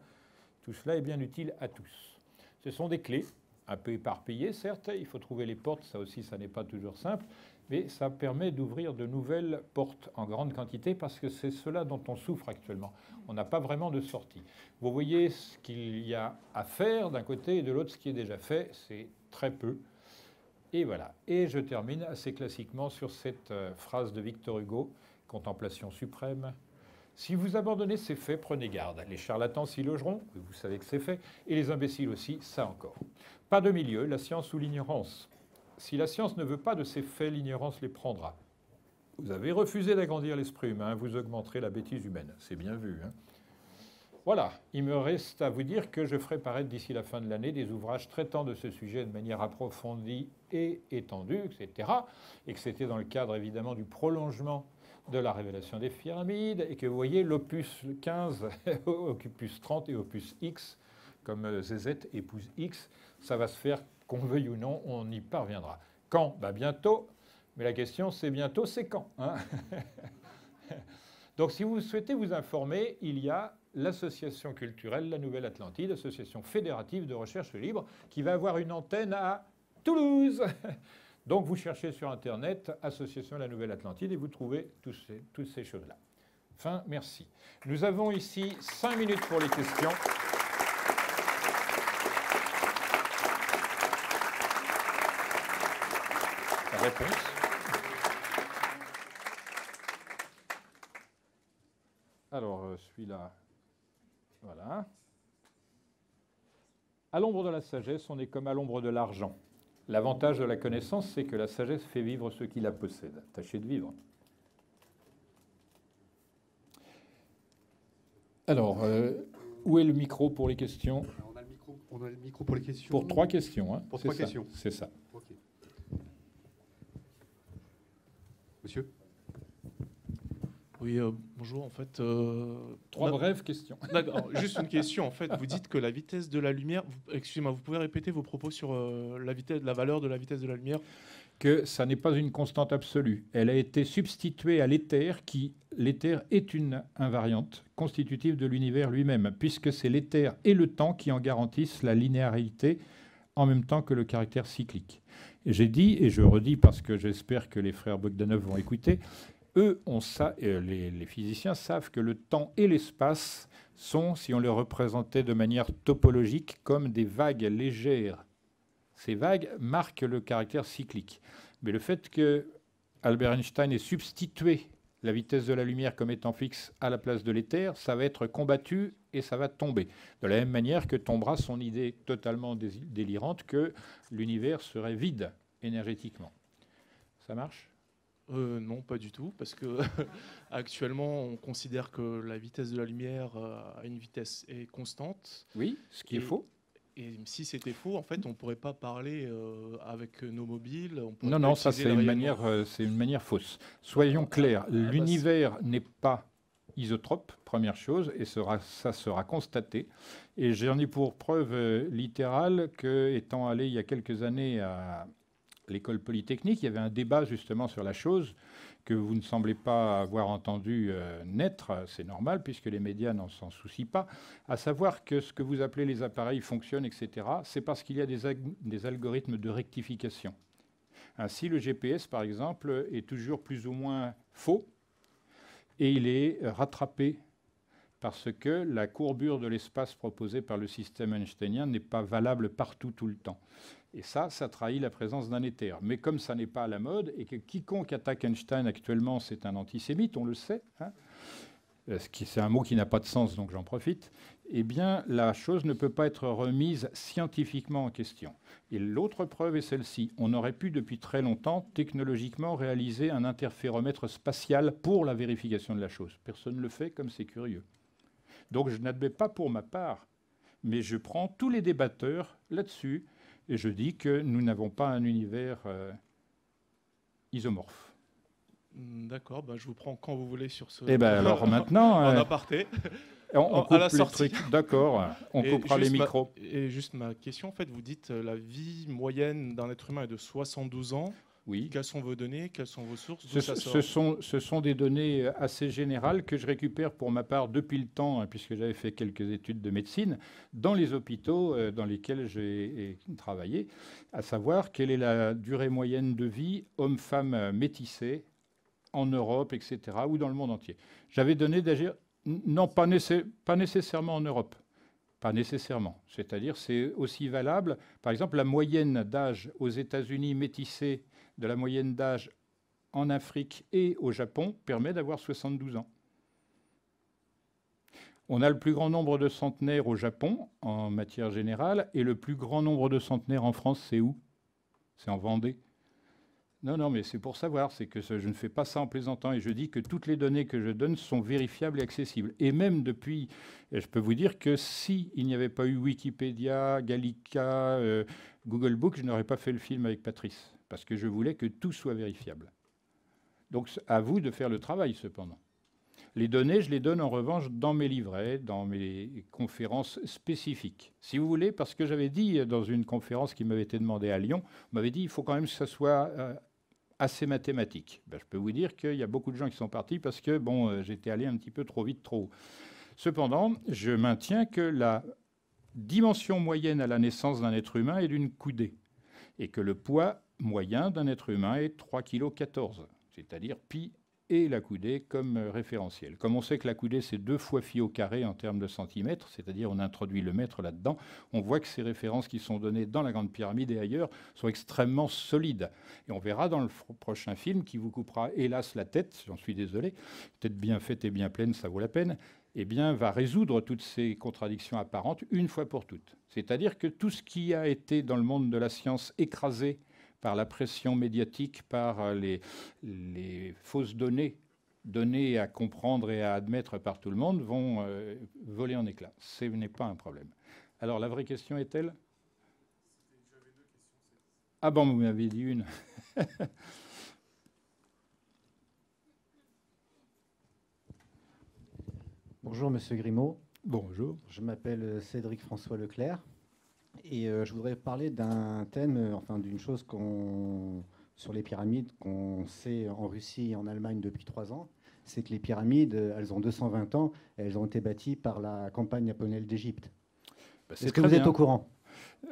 S1: Tout cela est bien utile à tous. Ce sont des clés, un peu éparpillées certes, il faut trouver les portes, ça aussi ça n'est pas toujours simple, mais ça permet d'ouvrir de nouvelles portes en grande quantité parce que c'est cela dont on souffre actuellement. On n'a pas vraiment de sortie. Vous voyez ce qu'il y a à faire d'un côté et de l'autre ce qui est déjà fait, c'est très peu. Et voilà. Et je termine assez classiquement sur cette phrase de Victor Hugo, Contemplation suprême. Si vous abandonnez ces faits, prenez garde. Les charlatans s'y logeront, vous savez que c'est fait, et les imbéciles aussi, ça encore. Pas de milieu, la science ou l'ignorance. Si la science ne veut pas de ces faits, l'ignorance les prendra. Vous avez refusé d'agrandir l'esprit humain, vous augmenterez la bêtise humaine. C'est bien vu, hein. Voilà, il me reste à vous dire que je ferai paraître d'ici la fin de l'année des ouvrages traitant de ce sujet de manière approfondie et étendue, etc. Et que c'était dans le cadre évidemment du prolongement de la révélation des pyramides, et que vous voyez l'opus 15, opus 30 et opus X, comme ZZ épouse X, ça va se faire, qu'on veuille ou non, on y parviendra. Quand? Ben bientôt, mais la question c'est bientôt, c'est quand, hein. Donc si vous souhaitez vous informer, il y a l'association culturelle La Nouvelle Atlantide, association fédérative de recherche libre, qui va avoir une antenne à Toulouse. Donc vous cherchez sur Internet Association La Nouvelle Atlantide et vous trouvez toutes ces choses-là. Fin, merci. Nous avons ici 5 minutes pour les questions. La réponse. Alors, celui-là, voilà. À l'ombre de la sagesse, on est comme à l'ombre de l'argent. L'avantage de la connaissance, c'est que la sagesse fait vivre ceux qui la possèdent. Tâchez de vivre. Alors, où est le micro pour les questions?
S2: On a le micro pour les questions.
S1: Pour 3 questions, hein.
S2: Pour 3 questions.
S1: C'est ça.
S2: Okay. Monsieur?
S3: Oui, bonjour. En fait,
S1: 3 brèves questions.
S3: D'accord. Juste une question. En fait, vous dites que la vitesse de la lumière. Excusez-moi, vous pouvez répéter vos propos sur la valeur de la vitesse de la lumière?
S1: Que ça n'est pas une constante absolue. Elle a été substituée à l'éther, l'éther est une invariante constitutive de l'univers lui-même, puisque c'est l'éther et le temps qui en garantissent la linéarité en même temps que le caractère cyclique. J'ai dit, et je redis parce que j'espère que les frères Bogdanov vont écouter, eux, les physiciens savent que le temps et l'espace sont, si on les représentait de manière topologique, comme des vagues légères. Ces vagues marquent le caractère cyclique. Mais le fait que Albert Einstein ait substitué la vitesse de la lumière comme étant fixe à la place de l'éther, ça va être combattu et ça va tomber. De la même manière que tombera son idée totalement délirante que l'univers serait vide énergétiquement. Ça marche ?
S3: Non, pas du tout, parce que actuellement, on considère que la vitesse de la lumière à une vitesse est constante.
S1: Oui, ce qui est faux.
S3: Et si c'était faux, en fait, on ne pourrait pas parler avec nos mobiles.
S1: Non, ça c'est une manière fausse. Soyons clairs, l'univers n'est pas isotrope, première chose, et ça sera constaté. Et j'en ai pour preuve littérale que, étant allé il y a quelques années à l'école polytechnique, il y avait un débat justement sur la chose que vous ne semblez pas avoir entendu naître, c'est normal puisque les médias n'en s'en soucient pas, à savoir que ce que vous appelez les appareils fonctionnent, etc., c'est parce qu'il y a des algorithmes de rectification. Ainsi, le GPS, par exemple, est toujours plus ou moins faux et il est rattrapé parce que la courbure de l'espace proposée par le système einsteinien n'est pas valable partout tout le temps. Et ça trahit la présence d'un éther. Mais comme ça n'est pas à la mode, et que quiconque attaque Einstein actuellement, c'est un antisémite, on le sait, hein, c'est un mot qui n'a pas de sens, donc j'en profite, eh bien, la chose ne peut pas être remise scientifiquement en question. Et l'autre preuve est celle-ci. On aurait pu, depuis très longtemps, technologiquement, réaliser un interféromètre spatial pour la vérification de la chose. Personne ne le fait, comme c'est curieux. Donc je n'admets pas pour ma part, mais je prends tous les débatteurs là-dessus et je dis que nous n'avons pas un univers isomorphe.
S3: D'accord, je vous prends quand vous voulez sur ce...
S1: Eh bien alors maintenant...
S3: en aparté.
S1: On coupe
S3: à la
S1: le
S3: sortie.
S1: truc, d'accord, on coupera les micros.
S3: Et juste ma question, en fait, vous dites la vie moyenne d'un être humain est de 72 ans.
S1: Oui.
S3: Quelles sont vos données? Quelles sont vos sources?
S1: Ce sont des données assez générales que je récupère pour ma part depuis le temps, hein, puisque j'avais fait quelques études de médecine, dans les hôpitaux dans lesquels j'ai travaillé, à savoir quelle est la durée moyenne de vie homme-femme métissés en Europe, etc., ou dans le monde entier. J'avais donné d'agir... Non, pas nécessairement en Europe. Pas nécessairement. C'est-à-dire, c'est aussi valable. Par exemple, la moyenne d'âge aux États-Unis métissée de la moyenne d'âge en Afrique et au Japon permet d'avoir 72 ans. On a le plus grand nombre de centenaires au Japon, en matière générale, et le plus grand nombre de centenaires en France, c'est où? C'est en Vendée. Non, mais c'est pour savoir, c'est que je ne fais pas ça en plaisantant, et je dis que toutes les données que je donne sont vérifiables et accessibles. Et même depuis, je peux vous dire que s'il n'y avait pas eu Wikipédia, Gallica, Google Books, je n'aurais pas fait le film avec Patrice, parce que je voulais que tout soit vérifiable. Donc à vous de faire le travail, cependant. Les données, je les donne en revanche dans mes livrets, dans mes conférences spécifiques. Si vous voulez, parce que j'avais dit dans une conférence qui m'avait été demandée à Lyon, on m'avait dit il faut quand même que ça soit assez mathématique. Je peux vous dire qu'il y a beaucoup de gens qui sont partis parce que j'étais allé un petit peu trop vite, trop haut. Cependant, je maintiens que la dimension moyenne à la naissance d'un être humain est d'une coudée et que le poids moyen d'un être humain est 3,14 kg, c'est-à-dire pi et la coudée comme référentiel. Comme on sait que la coudée, c'est 2 fois phi au carré en termes de centimètres, c'est-à-dire on introduit le mètre là-dedans, on voit que ces références qui sont données dans la Grande Pyramide et ailleurs sont extrêmement solides. Et on verra dans le prochain film, qui vous coupera hélas la tête, j'en suis désolé, tête bien faite et bien pleine, ça vaut la peine, va résoudre toutes ces contradictions apparentes une fois pour toutes. C'est-à-dire que tout ce qui a été dans le monde de la science écrasé par la pression médiatique, par les fausses données à comprendre et à admettre par tout le monde, vont voler en éclats. Ce n'est pas un problème. Alors, la vraie question est-elle? Ah bon, vous m'avez dit une.
S4: Bonjour, Monsieur Grimaud.
S1: Bonjour.
S4: Je m'appelle Cédric François Leclerc. Et je voudrais parler d'un thème, d'une chose sur les pyramides qu'on sait en Russie et en Allemagne depuis 3 ans. C'est que les pyramides, elles ont 220 ans, et elles ont été bâties par la campagne napoléonienne d'Égypte. Est-ce que vous êtes au courant?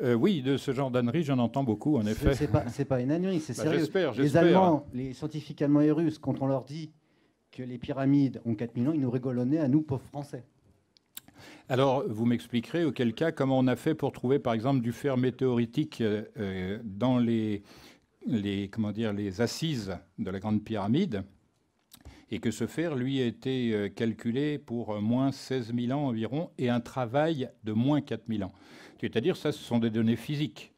S1: Oui, de ce genre d'ânerie, j'en entends beaucoup, en effet.
S4: C'est pas une ânerie, c'est sérieux.
S1: J'espère.
S4: Les Allemands, les scientifiques allemands et russes, quand on leur dit que les pyramides ont 4000 ans, ils nous rigolent au nez à nous, pauvres Français.
S1: Alors, vous m'expliquerez auquel cas comment on a fait pour trouver, par exemple, du fer météoritique dans les assises de la Grande Pyramide, et que ce fer, lui, a été calculé pour moins 16 000 ans environ, et un travail de moins 4 000 ans. C'est-à-dire, ça, ce sont des données physiques.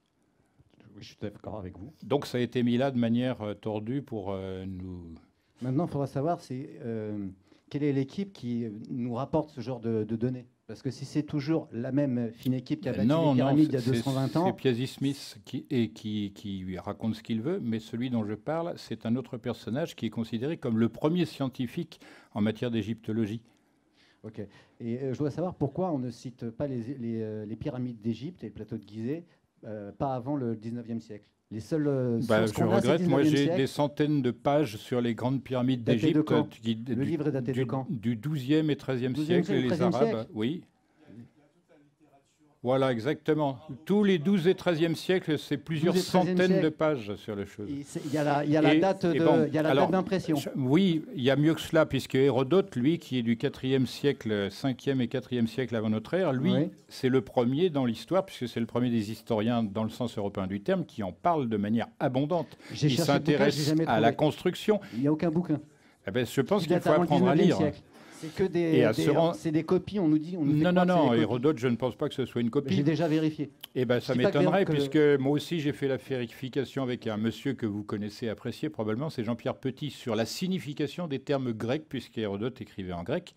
S4: Oui, je suis d'accord avec vous.
S1: Donc, ça a été mis là de manière tordue pour nous...
S4: Maintenant, il faudra savoir quelle est l'équipe qui nous rapporte ce genre de données. Parce que si c'est toujours la même fine équipe qui a bâti les pyramides il y a 220 ans...
S1: C'est Piazzi Smith qui raconte ce qu'il veut, mais celui dont je parle, c'est un autre personnage qui est considéré comme le premier scientifique en matière d'égyptologie.
S4: Ok. Et je dois savoir pourquoi on ne cite pas les pyramides d'Égypte et le plateau de Gizeh pas avant le 19e siècle. Les seules sources
S1: je regrette, moi j'ai des centaines de pages sur les grandes pyramides d'Égypte.
S4: Le livre est daté de quand?
S1: Du 12e et 13e siècle, et les Arabes, oui. Voilà, exactement. Tous les 12 et 13e siècles, c'est plusieurs centaines de pages sur le chose.
S4: Il y a la date d'impression.
S1: Oui, il y a mieux que cela, puisque Hérodote, lui, qui est du 4e siècle, 5e et 4e siècle avant notre ère, lui, c'est le premier dans l'histoire, puisque c'est le premier des historiens, dans le sens européen du terme, qui en parle de manière abondante. Il s'intéresse à la construction.
S4: Il n'y a aucun bouquin.
S1: Je pense qu'il faut apprendre à lire.
S4: C'est que des copies, on nous dit.
S1: Non, Hérodote, je ne pense pas que ce soit une copie.
S4: J'ai déjà vérifié.
S1: Ça m'étonnerait, puisque moi aussi j'ai fait la vérification avec un monsieur que vous connaissez, apprécié probablement, c'est Jean-Pierre Petit, sur la signification des termes grecs, puisqu'Hérodote écrivait en grec.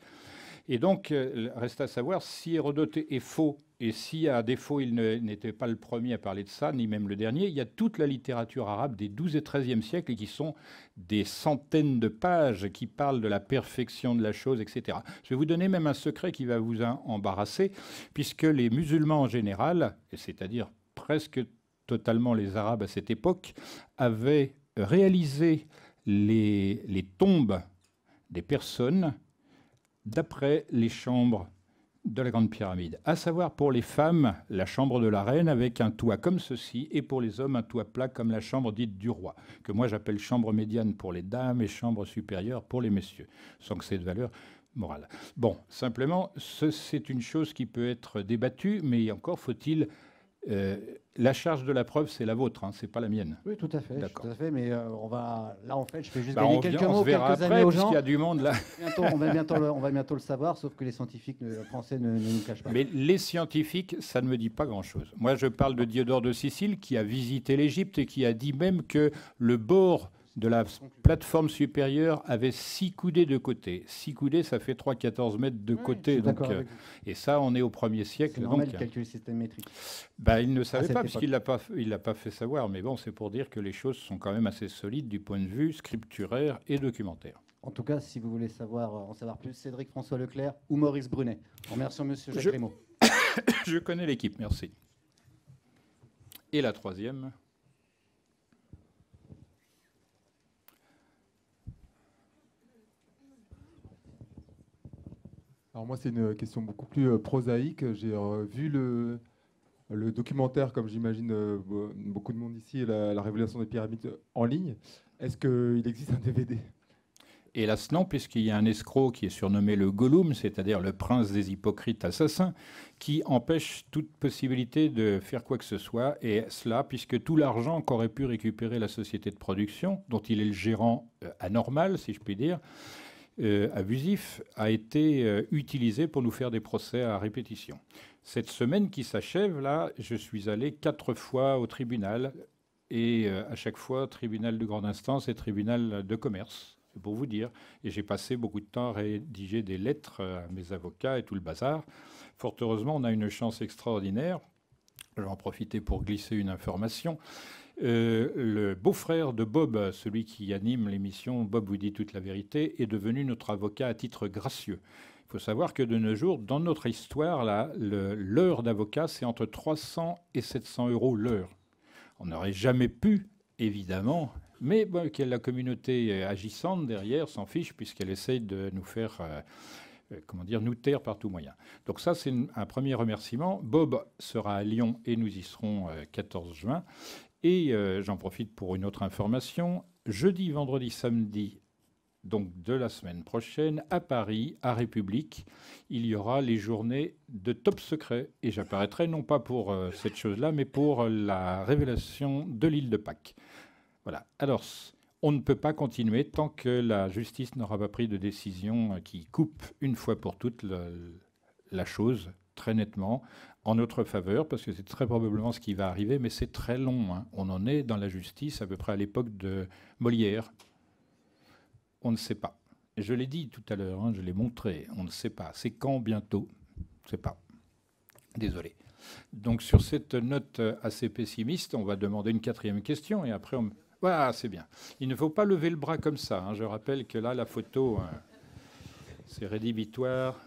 S1: Et donc, reste à savoir si Hérodote est faux, et si à défaut il n'était pas le premier à parler de ça, ni même le dernier. Il y a toute la littérature arabe des XIIe et XIIIe siècles, qui sont des centaines de pages qui parlent de la perfection de la chose, etc. Je vais vous donner même un secret qui va vous embarrasser, puisque les musulmans en général, c'est-à-dire presque totalement les Arabes à cette époque, avaient réalisé les tombes des personnes d'après les chambres de la Grande Pyramide. À savoir, pour les femmes, la chambre de la reine avec un toit comme ceci, et pour les hommes, un toit plat comme la chambre dite du roi, que moi j'appelle chambre médiane pour les dames et chambre supérieure pour les messieurs, sans que c'est de valeur morale. Bon, simplement, c'est une chose qui peut être débattue, mais encore faut-il... la charge de la preuve, c'est la vôtre, hein, c'est pas la mienne.
S4: Oui, tout à fait.
S1: D'accord.
S4: Tout à fait, mais on va là en fait, je peux juste
S1: Bah,
S4: gagner
S1: on
S4: quelques
S1: se
S4: mots,
S1: verra
S4: quelques
S1: après,
S4: années aux
S1: puisqu'il
S4: gens.
S1: y a du monde là.
S4: On va bientôt le savoir, sauf que les scientifiques français ne nous cachent pas.
S1: Mais les scientifiques, ça ne me dit pas grand-chose. Moi, je parle de Diodore de Sicile, qui a visité l'Égypte et qui a dit même que le bord de la plateforme supérieure avait 6 coudées de côté. 6 coudées, ça fait 3,14 mètres de côté. Donc, et ça, on est au 1er siècle.
S4: C'est normal,
S1: donc,
S4: il calcule le système métrique.
S1: bah, il ne savait
S4: cette
S1: pas,
S4: époque.
S1: puisqu'il ne l'a pas fait savoir. Mais bon, c'est pour dire que les choses sont quand même assez solides du point de vue scripturaire et documentaire.
S4: En tout cas, si vous voulez en savoir plus, Cédric François Leclerc ou Maurice Brunet. Remercions Monsieur Jacques Rémaud.
S1: Je connais l'équipe, merci. Et la troisième.
S5: Alors moi, c'est une question beaucoup plus prosaïque. J'ai vu le documentaire, comme j'imagine beaucoup de monde ici, la révélation des pyramides en ligne. Est-ce qu'il existe un DVD?
S1: Hélas non, puisqu'il y a un escroc qui est surnommé le Gollum, c'est-à-dire le prince des hypocrites assassins, qui empêche toute possibilité de faire quoi que ce soit. Et cela, puisque tout l'argent qu'aurait pu récupérer la société de production, dont il est le gérant anormal, si je puis dire, abusif, a été utilisé pour nous faire des procès à répétition. Cette semaine qui s'achève, là, je suis allé 4 fois au tribunal, et à chaque fois, tribunal de grande instance et tribunal de commerce, c'est pour vous dire. Et j'ai passé beaucoup de temps à rédiger des lettres à mes avocats et tout le bazar. Fort heureusement, on a une chance extraordinaire. Je vais en profiter pour glisser une information. Le beau-frère de Bob, celui qui anime l'émission Bob vous dit toute la vérité, est devenu notre avocat à titre gracieux. Il faut savoir que de nos jours, dans notre histoire, l'heure d'avocat, c'est entre 300 et 700 euros l'heure. On n'aurait jamais pu, évidemment, mais bon, la communauté agissante derrière s'en fiche puisqu'elle essaye de nous faire... nous taire par tout moyen. Donc ça, c'est un premier remerciement. Bob sera à Lyon et nous y serons 14 juin. Et j'en profite pour une autre information. Jeudi, vendredi, samedi, donc de la semaine prochaine, à Paris, à République, il y aura les journées de Top Secret. Et j'apparaîtrai non pas pour cette chose-là, mais pour la révélation de l'île de Pâques. Voilà. Alors, on ne peut pas continuer tant que la justice n'aura pas pris de décision qui coupe une fois pour toutes la chose, très nettement, en notre faveur, parce que c'est très probablement ce qui va arriver, mais c'est très long. Hein. On en est dans la justice à peu près à l'époque de Molière. On ne sait pas. Je l'ai dit tout à l'heure, hein, je l'ai montré, on ne sait pas. C'est quand bientôt? On ne sait pas. Désolé. Donc sur cette note assez pessimiste, on va demander une 4e question, et après on... Voilà, c'est bien. Il ne faut pas lever le bras comme ça. Hein. Je rappelle que là, la photo, c'est rédhibitoire.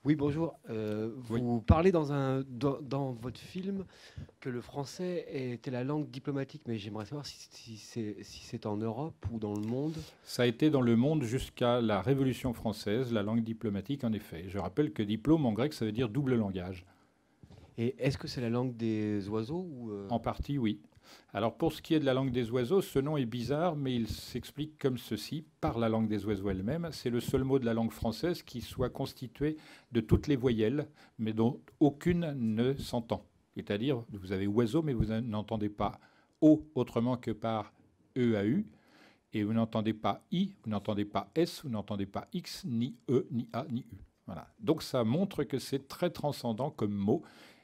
S2: Oui, bonjour. Vous parlez dans votre film que le français était la langue diplomatique, mais j'aimerais savoir si c'est en Europe ou dans le monde.
S1: Ça a été dans le monde jusqu'à la Révolution française, la langue diplomatique, en effet. Je rappelle que diplôme en grec, ça veut dire double langage.
S2: Et est-ce que c'est la langue des oiseaux ou
S1: En partie, oui. Alors pour ce qui est de la langue des oiseaux, ce nom est bizarre, mais il s'explique comme ceci, par la langue des oiseaux elle-même. C'est le seul mot de la langue française qui soit constitué de toutes les voyelles, mais dont aucune ne s'entend. C'est-à-dire, vous avez oiseau, mais vous n'entendez pas O autrement que par EAU, et vous n'entendez pas I, vous n'entendez pas S, vous n'entendez pas X, ni E, ni A, ni U. Voilà. Donc ça montre que c'est très transcendant comme mot.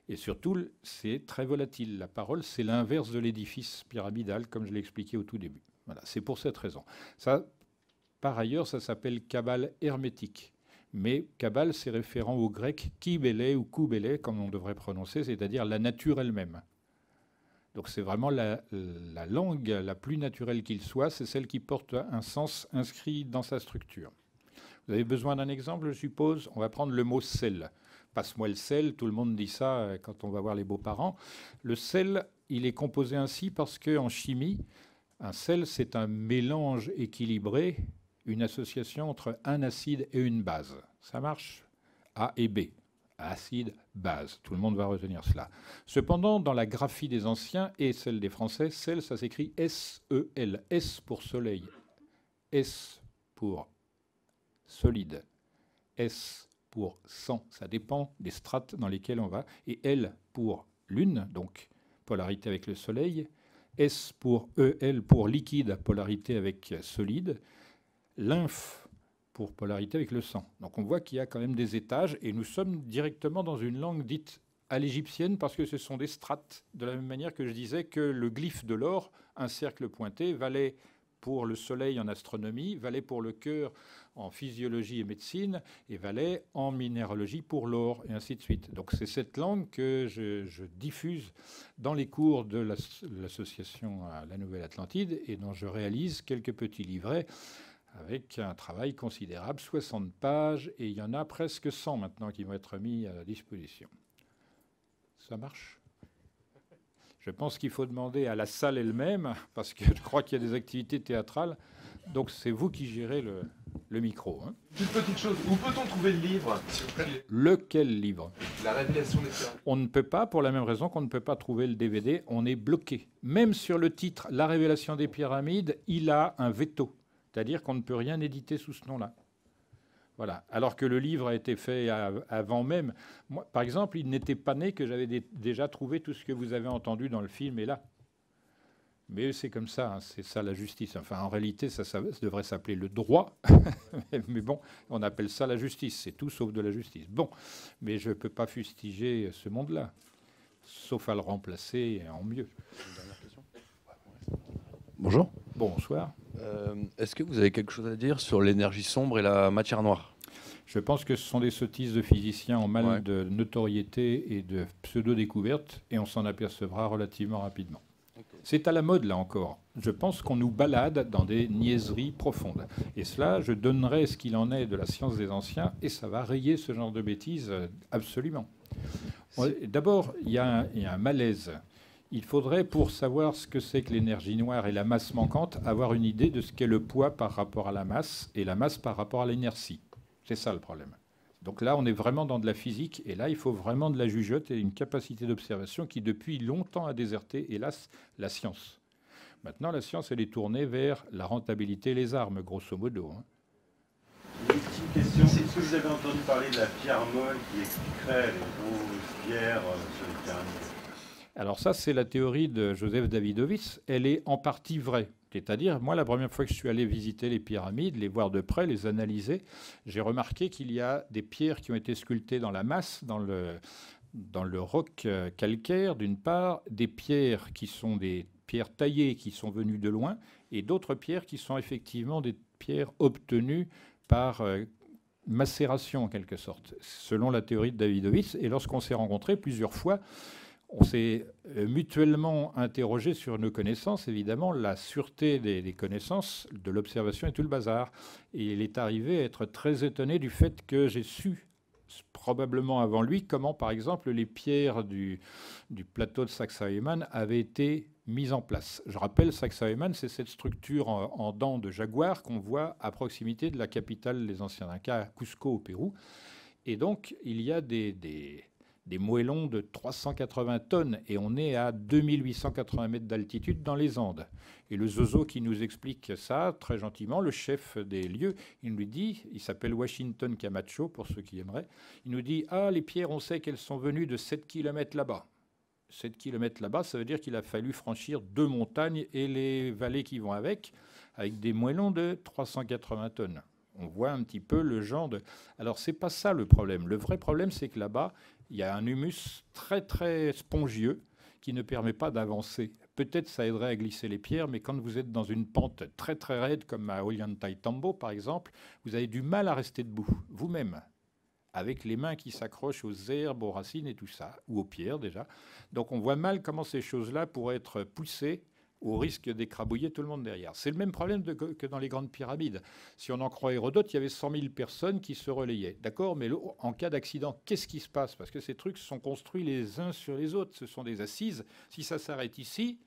S1: Et surtout, c'est très volatile. La parole, c'est l'inverse de l'édifice pyramidal, comme je l'ai expliqué au tout début. Voilà, c'est pour cette raison. Ça, par ailleurs, ça s'appelle cabale hermétique. Mais Kabbale, c'est référent au grec kibélé ou koubélé, comme on devrait prononcer, c'est-à-dire la nature elle-même. Donc c'est vraiment la langue la plus naturelle qu'il soit, c'est celle qui porte un sens inscrit dans sa structure. Vous avez besoin d'un exemple, je suppose? On va prendre le mot sel. Passe-moi le sel, tout le monde dit ça quand on va voir les beaux-parents. Le sel, il est composé ainsi parce qu'en chimie, un sel, c'est un mélange équilibré, une association entre un acide et une base. Ça marche? A et B. Acide, base. Tout le monde va retenir cela. Cependant, dans la graphie des anciens et celle des Français, sel, ça s'écrit S-E-L. S pour soleil. S pour solide. S pour sang. Ça dépend des strates dans lesquelles on va. Et L pour lune, donc polarité avec le soleil. S pour EL pour liquide, polarité avec solide. Lymphe pour polarité avec le sang. Donc on voit qu'il y a quand même des étages et nous sommes directement dans une langue dite à l'égyptienne parce que ce sont des strates, de la même manière que je disais que le glyphe de l'or, un cercle pointé, valait pour le soleil en astronomie, valait pour le cœur en physiologie et médecine, et valait en minéralogie pour l'or, et ainsi de suite. Donc c'est cette langue que je diffuse dans les cours de l'association à la Nouvelle Atlantide, et dont je réalise quelques petits livrets avec un travail considérable, 60 pages, et il y en a presque 100 maintenant qui vont être mis à la disposition. Ça marche ? Je pense qu'il faut demander à la salle elle-même, parce que je crois qu'il y a des activités théâtrales. Donc c'est vous qui gérez le micro. Hein.
S6: Une petite chose, où peut-on trouver le livre, s'il vous plaît ?
S1: Lequel livre ?
S6: La révélation des pyramides.
S1: On ne peut pas, pour la même raison qu'on ne peut pas trouver le DVD, on est bloqué. Même sur le titre « La révélation des pyramides », il a un veto. C'est-à-dire qu'on ne peut rien éditer sous ce nom-là. Voilà. Alors que le livre a été fait avant même. Moi, par exemple, il n'était pas né que j'avais déjà trouvé tout ce que vous avez entendu dans le film et là. Mais c'est comme ça, hein, c'est ça la justice. Enfin, en réalité, ça devrait s'appeler le droit. Mais bon, on appelle ça la justice. C'est tout sauf de la justice. Bon, mais je ne peux pas fustiger ce monde-là, sauf à le remplacer en mieux.
S7: Une dernière question. Bonjour.
S1: Bonsoir.
S7: Est-ce que vous avez quelque chose à dire sur l'énergie sombre et la matière noire ?
S1: Je pense que ce sont des sottises de physiciens en mal de notoriété et de pseudo-découverte, et on s'en apercevra relativement rapidement. Okay. C'est à la mode, là encore. Je pense qu'on nous balade dans des niaiseries profondes. Et cela, je donnerai ce qu'il en est de la science des anciens, et ça va rayer ce genre de bêtises absolument. D'abord, il y a un malaise. Il faudrait, pour savoir ce que c'est que l'énergie noire et la masse manquante, avoir une idée de ce qu'est le poids par rapport à la masse et la masse par rapport à l'inertie. C'est ça le problème. Donc là, on est vraiment dans de la physique, et là, il faut vraiment de la jugeote et une capacité d'observation qui, depuis longtemps, a déserté, hélas, la science. Maintenant, la science, elle est tournée vers la rentabilité et les armes, grosso modo. Hein.
S8: Une petite question. Est-ce que vous avez entendu parler de la pierre molle qui expliquerait les grosses pierres sur les pyramides ?
S1: Alors ça, c'est la théorie de Joseph Davidovits. Elle est en partie vraie. C'est-à-dire, moi, la première fois que je suis allé visiter les pyramides, les voir de près, les analyser, j'ai remarqué qu'il y a des pierres qui ont été sculptées dans la masse, dans le roc calcaire, d'une part, des pierres qui sont des pierres taillées qui sont venues de loin, et d'autres pierres qui sont effectivement des pierres obtenues par macération, en quelque sorte, selon la théorie de Davidovits. Et lorsqu'on s'est rencontrés plusieurs fois, on s'est mutuellement interrogé sur nos connaissances, évidemment, la sûreté des connaissances, de l'observation et tout le bazar. Et il est arrivé à être très étonné du fait que j'ai su, probablement avant lui, comment, par exemple, les pierres du plateau de Sacsayhuaman avaient été mises en place. Je rappelle, Sacsayhuaman, c'est cette structure en dents de jaguar qu'on voit à proximité de la capitale des anciens Incas, Cusco, au Pérou. Et donc, il y a des moellons de 380 tonnes, et on est à 2880 mètres d'altitude dans les Andes. Et le zozo qui nous explique ça, très gentiment, le chef des lieux, il nous dit, il s'appelle Washington Camacho, pour ceux qui aimeraient, il nous dit « Ah, les pierres, on sait qu'elles sont venues de 7 km là-bas. » 7 km là-bas, ça veut dire qu'il a fallu franchir 2 montagnes et les vallées qui vont avec des moellons de 380 tonnes. On voit un petit peu le genre de... Alors, c'est pas ça le problème. Le vrai problème, c'est que là-bas, il y a un humus très, très spongieux qui ne permet pas d'avancer peut-être ça aiderait à glisser les pierres, mais quand vous êtes dans une pente très très raide, comme à Ollantaytambo par exemple, vous avez du mal à rester debout, vous-même, avec les mains qui s'accrochent aux herbes, aux racines et tout ça, ou aux pierres déjà. Donc on voit mal comment ces choses-là pourraient être poussées au risque d'écrabouiller tout le monde derrière. C'est le même problème que dans les grandes pyramides. Si on en croit Hérodote, il y avait 100 000 personnes qui se relayaient. D'accord, mais en cas d'accident, qu'est-ce qui se passe? Parce que ces trucs sont construits les uns sur les autres. Ce sont des assises. Si ça s'arrête ici,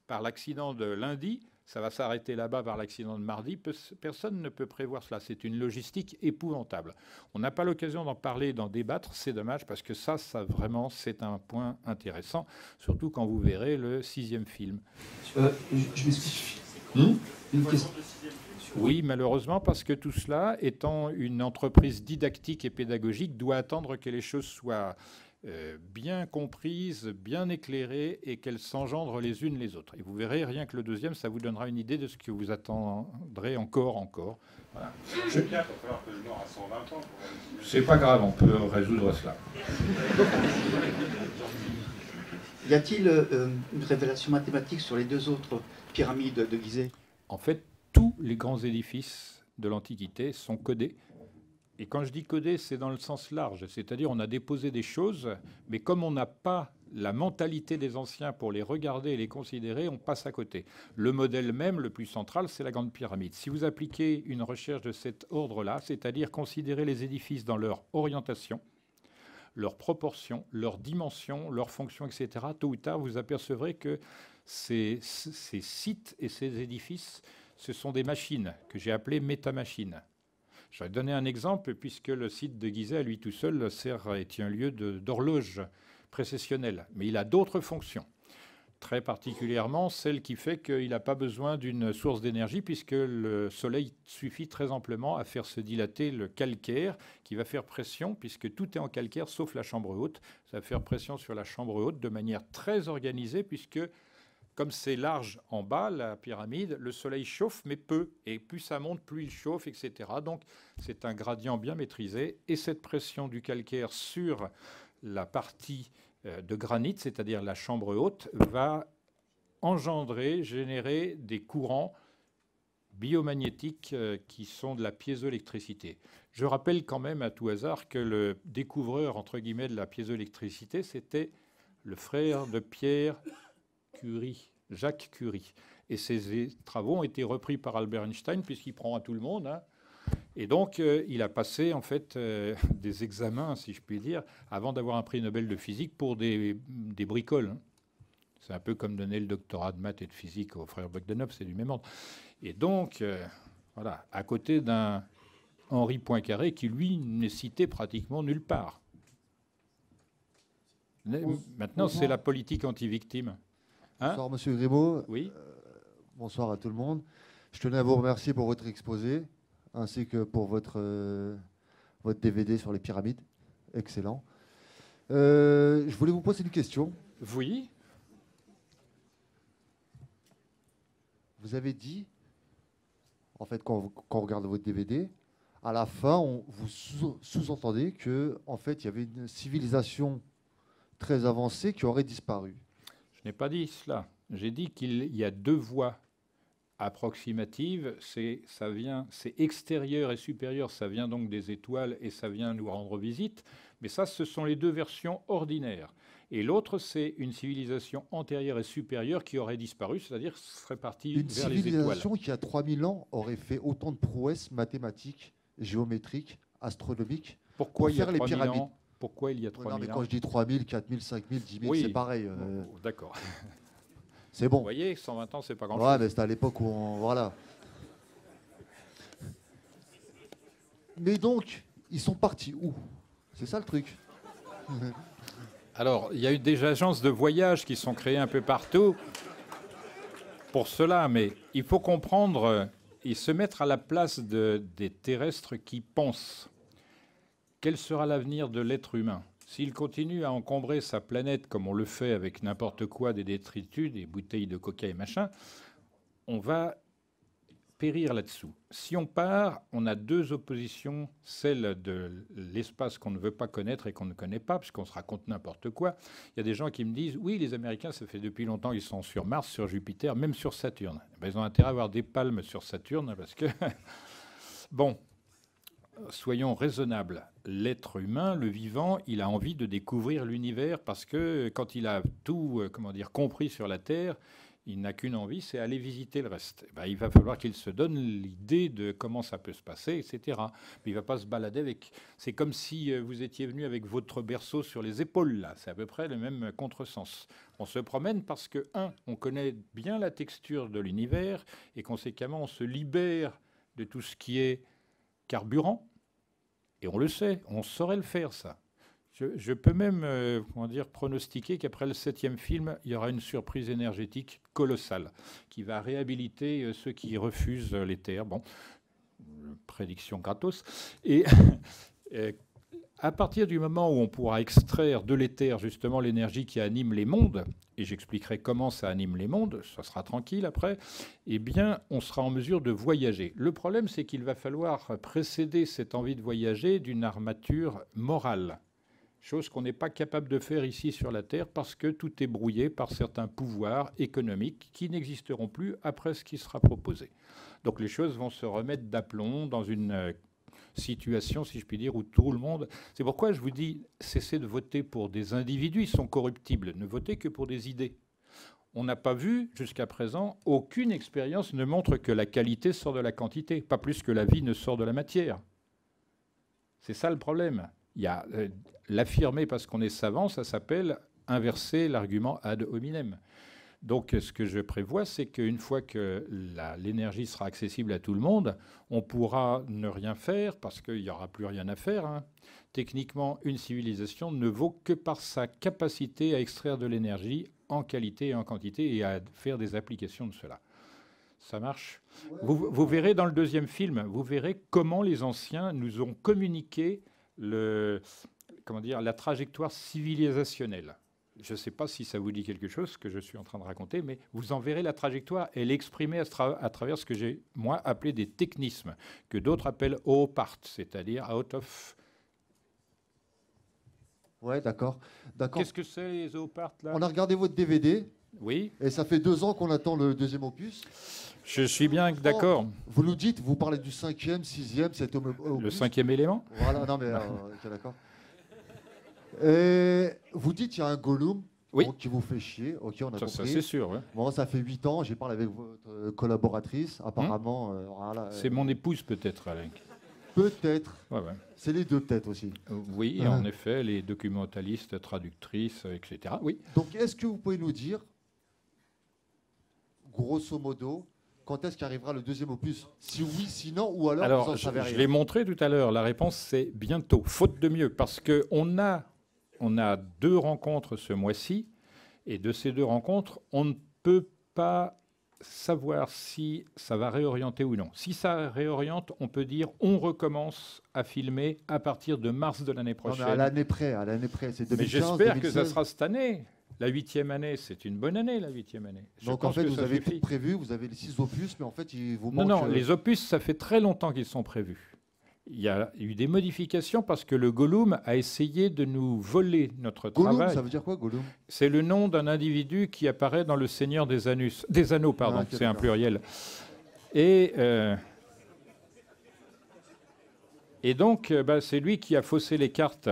S1: par l'accident de lundi, ça va s'arrêter là-bas par l'accident de mardi. Personne ne peut prévoir cela. C'est une logistique épouvantable. On n'a pas l'occasion d'en parler, d'en débattre. C'est dommage parce que ça vraiment, c'est un point intéressant, surtout quand vous verrez le 6e film.
S9: Je m'explique. Une question.
S1: Oui, malheureusement, parce que tout cela, étant une entreprise didactique et pédagogique, doit attendre que les choses soient bien comprises, bien éclairées et qu'elles s'engendrent les unes les autres. Et vous verrez, rien que le 2e, ça vous donnera une idée de ce que vous attendrez encore. Voilà.
S8: Je sais bien qu'il va falloir que je meure à 120 ans.
S1: C'est pas grave, on peut résoudre cela.
S9: Y a-t-il une révélation mathématique sur les 2 autres pyramides de Gizeh?
S1: En fait, tous les grands édifices de l'Antiquité sont codés. Et quand je dis codé, c'est dans le sens large. C'est-à-dire on a déposé des choses, mais comme on n'a pas la mentalité des anciens pour les regarder et les considérer, on passe à côté. Le modèle même, le plus central, c'est la Grande Pyramide. Si vous appliquez une recherche de cet ordre-là, c'est-à-dire considérer les édifices dans leur orientation, leur proportion, leur dimension, leur fonction, etc., tôt ou tard, vous apercevrez que ces sites et ces édifices, ce sont des machines que j'ai appelées métamachines. Je vais donner un exemple, puisque le site de Gizeh, à lui tout seul, est un lieu d'horloge précessionnelle. Mais il a d'autres fonctions, très particulièrement celle qui fait qu'il n'a pas besoin d'une source d'énergie, puisque le soleil suffit très amplement à faire se dilater le calcaire, qui va faire pression, puisque tout est en calcaire, sauf la chambre haute. Ça va faire pression sur la chambre haute de manière très organisée, puisque comme c'est large en bas, la pyramide, le soleil chauffe, mais peu. Et plus ça monte, plus il chauffe, etc. Donc, c'est un gradient bien maîtrisé. Et cette pression du calcaire sur la partie de granit, c'est-à-dire la chambre haute, va générer des courants biomagnétiques qui sont de la piézoélectricité. Je rappelle quand même à tout hasard que le découvreur, entre guillemets, de la piézoélectricité, c'était le frère de Pierre Curie, Jacques Curie. Et ces travaux ont été repris par Albert Einstein, puisqu'il prend à tout le monde. Hein. Et donc, il a passé, en fait, des examens, si je puis dire, avant d'avoir un prix Nobel de physique pour des bricoles. Hein. C'est un peu comme donner le doctorat de maths et de physique aux frères Bogdanov, c'est du même ordre. Et donc, voilà, à côté d'un Henri Poincaré qui, lui, n'est cité pratiquement nulle part. Maintenant, c'est la politique anti-victime. Hein?
S10: Bonsoir, Monsieur Grimaud.
S1: Oui.
S10: Bonsoir à tout le monde. Je tenais à vous remercier pour votre exposé, ainsi que pour votre DVD sur les pyramides. Excellent. Je voulais vous poser une question.
S1: Oui.
S10: Vous avez dit, en fait, quand on regarde votre DVD, à la fin, vous sous-entendez que, en fait, il y avait une civilisation très avancée qui aurait disparu.
S1: Je n'ai pas dit cela. J'ai dit qu'il y a 2 voies approximatives. C'est extérieur et supérieur. Ça vient donc des étoiles et ça vient nous rendre visite. Mais ça, ce sont les 2 versions ordinaires. Et l'autre, c'est une civilisation antérieure et supérieure qui aurait disparu, c'est-à-dire serait partie vers les étoiles.
S10: Une civilisation qui, à 3000 ans, aurait fait autant de prouesses mathématiques, géométriques, astronomiques.
S1: Pourquoi
S10: pour faire les pyramides.
S1: Pourquoi il y a 3000 ans?
S10: Non, mais quand je dis 3000, 4000, 5000, 10 000,
S1: oui.
S10: C'est pareil.
S1: D'accord.
S10: C'est bon.
S1: Vous voyez, 120 ans, c'est pas grand-chose.
S10: Ouais, mais c'était à l'époque où voilà. Mais donc, ils sont partis où? C'est ça le truc.
S1: Alors, il y a eu des agences de voyage qui sont créées un peu partout pour cela, mais il faut comprendre et se mettre à la place des terrestres qui pensent. Quel sera l'avenir de l'être humain? S'il continue à encombrer sa planète comme on le fait avec n'importe quoi, des détritus, des bouteilles de coca et machin, on va périr là-dessous. Si on part, on a deux oppositions, celle de l'espace qu'on ne veut pas connaître et qu'on ne connaît pas, puisqu'on se raconte n'importe quoi. Il y a des gens qui me disent, oui, les Américains, ça fait depuis longtemps qu'ils sont sur Mars, sur Jupiter, même sur Saturne. Ben, ils ont intérêt à avoir des palmes sur Saturne, parce que... Bon, soyons raisonnables. L'être humain, le vivant, il a envie de découvrir l'univers, parce que quand il a tout, compris sur la Terre, il n'a qu'une envie, c'est aller visiter le reste. Ben, il va falloir qu'il se donne l'idée de comment ça peut se passer, etc. Mais il ne va pas se balader avec... C'est comme si vous étiez venu avec votre berceau sur les épaules, là. C'est à peu près le même contresens. On se promène parce que, on connaît bien la texture de l'univers, et conséquemment, on se libère de tout ce qui est carburant. Et on le sait, on saurait le faire, ça. Je peux même pronostiquer qu'après le 7e film, il y aura une surprise énergétique colossale qui va réhabiliter ceux qui refusent l'éther. Bon, prédiction gratos. Et à partir du moment où on pourra extraire de l'éther justement l'énergie qui anime les mondes, et j'expliquerai comment ça anime les mondes, ça sera tranquille après, eh bien, on sera en mesure de voyager. Le problème, c'est qu'il va falloir précéder cette envie de voyager d'une armature morale. Chose qu'on n'est pas capable de faire ici sur la Terre parce que tout est brouillé par certains pouvoirs économiques qui n'existeront plus après ce qui sera proposé. Donc les choses vont se remettre d'aplomb dans une situation, si je puis dire, où tout le monde... C'est pourquoi je vous dis, cessez de voter pour des individus, ils sont corruptibles. Ne votez que pour des idées. On n'a pas vu, jusqu'à présent, aucune expérience ne montre que la qualité sort de la quantité, pas plus que la vie ne sort de la matière. C'est ça le problème. Il y a l'affirmer parce qu'on est savant, ça s'appelle inverser l'argument ad hominem. Donc ce que je prévois, c'est qu'une fois que l'énergie sera accessible à tout le monde, on pourra ne rien faire parce qu'il n'y aura plus rien à faire, hein. Techniquement, une civilisation ne vaut que par sa capacité à extraire de l'énergie en qualité et en quantité et à faire des applications de cela. Ça marche. Vous verrez dans le 2e film, vous verrez comment les anciens nous ont communiqué la trajectoire civilisationnelle. Je ne sais pas si ça vous dit quelque chose, ce que je suis en train de raconter, mais vous en verrez la trajectoire. Elle est exprimée à travers ce que j'ai, moi, appelé des technismes, que d'autres appellent OPART, c'est-à-dire out of...
S10: Ouais, d'accord.
S1: Qu'est-ce que c'est, les OPART, là ?
S10: On a regardé votre DVD.
S1: Oui.
S10: Et ça fait 2 ans qu'on attend le 2e opus.
S1: Je suis bien d'accord.
S10: Vous nous dites, vous parlez du 5e, 6e, 7e opus.
S1: Le 5e élément ?
S10: Voilà, non mais... ok, d'accord. Et vous dites qu'il y a un Gollum qui vous fait chier. Ok, on a compris.
S1: Ça, c'est sûr. Ouais.
S10: Bon, ça fait 8 ans. J'ai parlé avec votre collaboratrice. Apparemment, voilà.
S1: C'est mon épouse peut-être, Alain.
S10: Peut-être.
S1: Ouais.
S10: C'est les deux peut-être aussi.
S1: Oui, en effet, les documentalistes, traductrices, etc. Oui.
S10: Donc, est-ce que vous pouvez nous dire, grosso modo, quand est-ce qu'arrivera le 2e opus? Si oui, sinon, ou alors vous en savez rien.
S1: Je l'ai montré tout à l'heure. La réponse, c'est bientôt, faute de mieux, parce qu'on a 2 rencontres ce mois-ci, et de ces 2 rencontres, on ne peut pas savoir si ça va réorienter ou non. Si ça réoriente, on peut dire on recommence à filmer à partir de mars de l'année prochaine.
S10: Non, mais à l'année près, c'est 2015,
S1: mais j'espère
S10: 2016.
S1: que ça sera cette année. La 8e année, c'est une bonne année, la 8e année.
S10: Donc en fait, vous avez tout prévu, vous avez les 6 opus, mais en fait, il vous manque...
S1: Non, les opus, ça fait très longtemps qu'ils sont prévus. Il y a eu des modifications parce que le Gollum a essayé de nous voler notre
S10: Gollum,
S1: travail.
S10: Ça veut dire quoi, Gollum? C'est
S1: le nom d'un individu qui apparaît dans Le Seigneur des Anneaux, pardon,
S10: okay,
S1: c'est un pluriel. Et donc, c'est lui qui a faussé les cartes.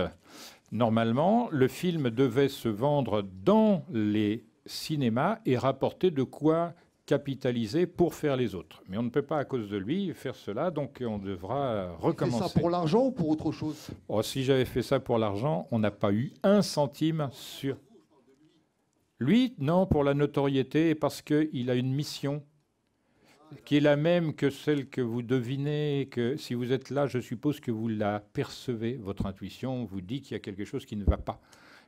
S1: Normalement, le film devait se vendre dans les cinémas et rapporter de quoi capitaliser pour faire les autres. Mais on ne peut pas, à cause de lui, faire cela, donc on devra recommencer.
S10: C'est ça pour l'argent ou pour autre chose?
S1: Si j'avais fait ça pour l'argent, on n'a pas eu 1 centime sur... Lui, non, pour la notoriété, et parce qu'il a une mission qui est la même que celle que vous devinez, que si vous êtes là, je suppose que vous la percevez, votre intuition vous dit qu'il y a quelque chose qui ne va pas.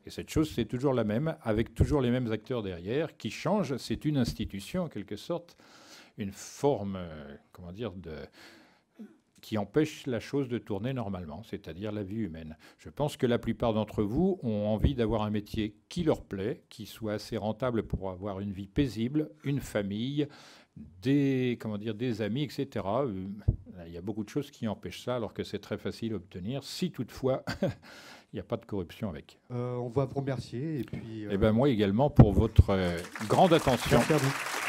S1: Et cette chose, c'est toujours la même, avec toujours les mêmes acteurs derrière, qui changent. C'est une institution, en quelque sorte, une forme, qui empêche la chose de tourner normalement, c'est-à-dire la vie humaine. Je pense que la plupart d'entre vous ont envie d'avoir un métier qui leur plaît, qui soit assez rentable pour avoir une vie paisible, une famille, des amis, etc. Il y a beaucoup de choses qui empêchent ça, alors que c'est très facile à obtenir, si toutefois il n'y a pas de corruption avec.
S11: On va vous remercier. Et puis,
S1: moi également pour votre grande attention.
S11: Merci à vous.